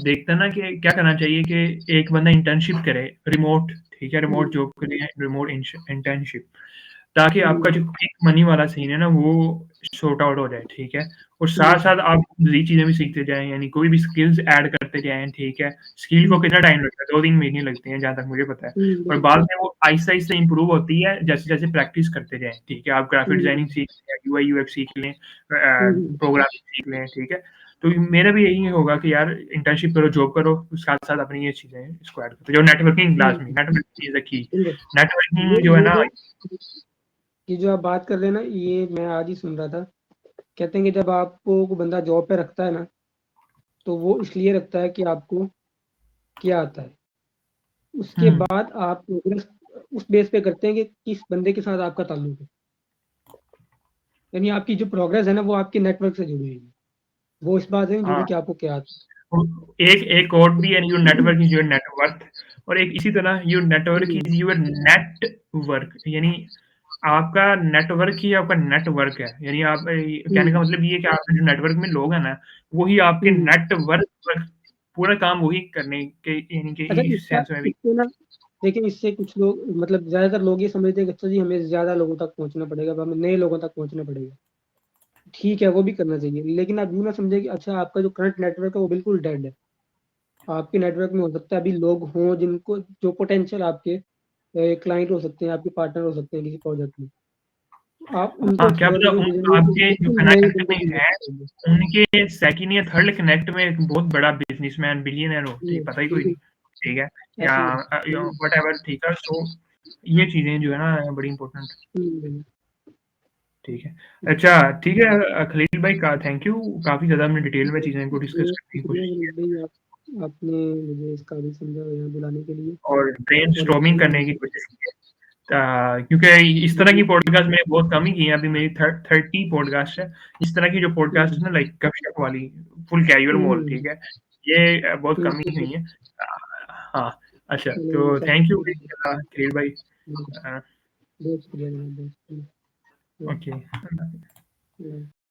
देखते हैं ना कि क्या करना चाहिए कि एक बंदा इंटर्नशिप करे रिमोट, ठीक है, रिमोट जॉब के लिए रिमोट इंटर्नशिप, ताकि आपका जो क्विक मनी वाला सीन है ना वो सॉर्ट आउट हो जाए, ठीक है। और साथ साथ आप नई चीजें भी सीखते जाएं, यानी कोई भी स्किल्स ऐड करते जाएं, ठीक है। स्किल को कितना टाइम लगता है, 2-3 महीने लगते हैं जहां तक मुझे पता है, और बाद में वो आहिस्ता आहिस्ता इंप्रूव होती है जैसे जैसे प्रैक्टिस करते जाएं, ठीक है। आप ग्राफिक डिजाइनिंग सीख लें, यूआई यूएक्स सीख लें, प्रोग्रामिंग सीख लें, ठीक है। तो मेरा भी यही होगा कि यार इंटर्नशिप करो, जॉब करो, साथ साथ अपनी ये चीजें इसको ऐड करो। जो नेटवर्किंग क्लास में networking is the key, networking जो है ना, ये जो आप बात कर रहे हैं ना, ये मैं आज ही सुन रहा था। कहते हैं कि जब आपको कोई बंदा जॉब पे रखता है ना, तो वो इसलिए रखता है कि आपको क्या आता है। उसके बाद आप प्रोग्रेस उस बेस पे करते हैं कि किस बंदे के साथ आपका ताल्लुक है। यानी आपकी जो प्रोग्रेस है ना, वो आपके नेटवर्क से जुड़ी हुई है। वो इस बात से नहीं जुड़ी हाँ, कि आपको क्या आता एक एक और भी है, your network is your net worth. और एक इसी तरह योर नेटवर्क है। इज योर नेटवर्क, यानी आपका नेटवर्क ही आपका नेटवर्क है। यानी आप कहने का मतलब ये है कि आपके जो नेटवर्क में लोग हैं ना, वही आपके नेटवर्क पर पूरा काम वही करने के, यानी कि अच्छा, इस इसका सेंस में भी। इससे ना, देखिए, इससे कुछ लोग, मतलब ज़्यादातर लोग ये समझते हैं कि अच्छा जी, हमें ज़्यादा लोगों तक पहुंचना पड़ेगा, अब हमें नए लोगों तक पहुंचना पड़ेगा। ठीक है, वो भी करना चाहिए, लेकिन आप यूँ ना समझे कि अच्छा, आपका जो करंट नेटवर्क है वो बिल्कुल डेड है। आपके नेटवर्क में हो सकता है अभी लोग हों जिनको, जो पोटेंशियल आपके क्लाइंट हो सकते हैं, आपके पार्टनर हो सकते हैं किसी प्रोजेक्ट में। आप उनको हाँ, क्या छोड़ पता के उन बिजनेस आपके जो बिल्कुल नए कनेक्ट बंदे में की हैं, मदद करेंगे। उनके सेकंड या थर्ड कनेक्ट में एक बहुत बड़ा बिजनेसमैन बिलियनर हो, ठीक, पता ही कोई नहीं, बिल्कुल ठीक है, या ऐसे ही है। व्हाटएवर, ठीक है। सो ये चीजें जो है ना बड़ी इंपॉर्टेंट, हम्म, ठीक है। अच्छा, ठीक है, खलील भाई का थैंक यू, काफी ज्यादा हमने डिटेल में चीजें को डिस्कस बहुत करने की शुक्रिया कोशिश की है, विनीत भाई, आपने मुझे इस काबिल समझा यहाँ बुलाने के लिए। और ब्रेन और स्टॉर्मिंग करने की कोशिश की है। क्योंकि इस तरह की बिल्कुल पॉडकास्ट मैंने बहुत कम ही की है, अभी मेरी 30 पॉडकास्ट है। इस तरह की जो पॉडकास्ट है ना, लाइक गपशप वाली, फुल कैजुअल मोड, ठीक है, ये बहुत कम ही हुई है। हाँ, अच्छा, चलो तो इंशाल्लाह थैंक यू फिर खलील भाई। बहुत शुक्रिया जनाब, बहुत शुक्रिया। ओके। हम्म।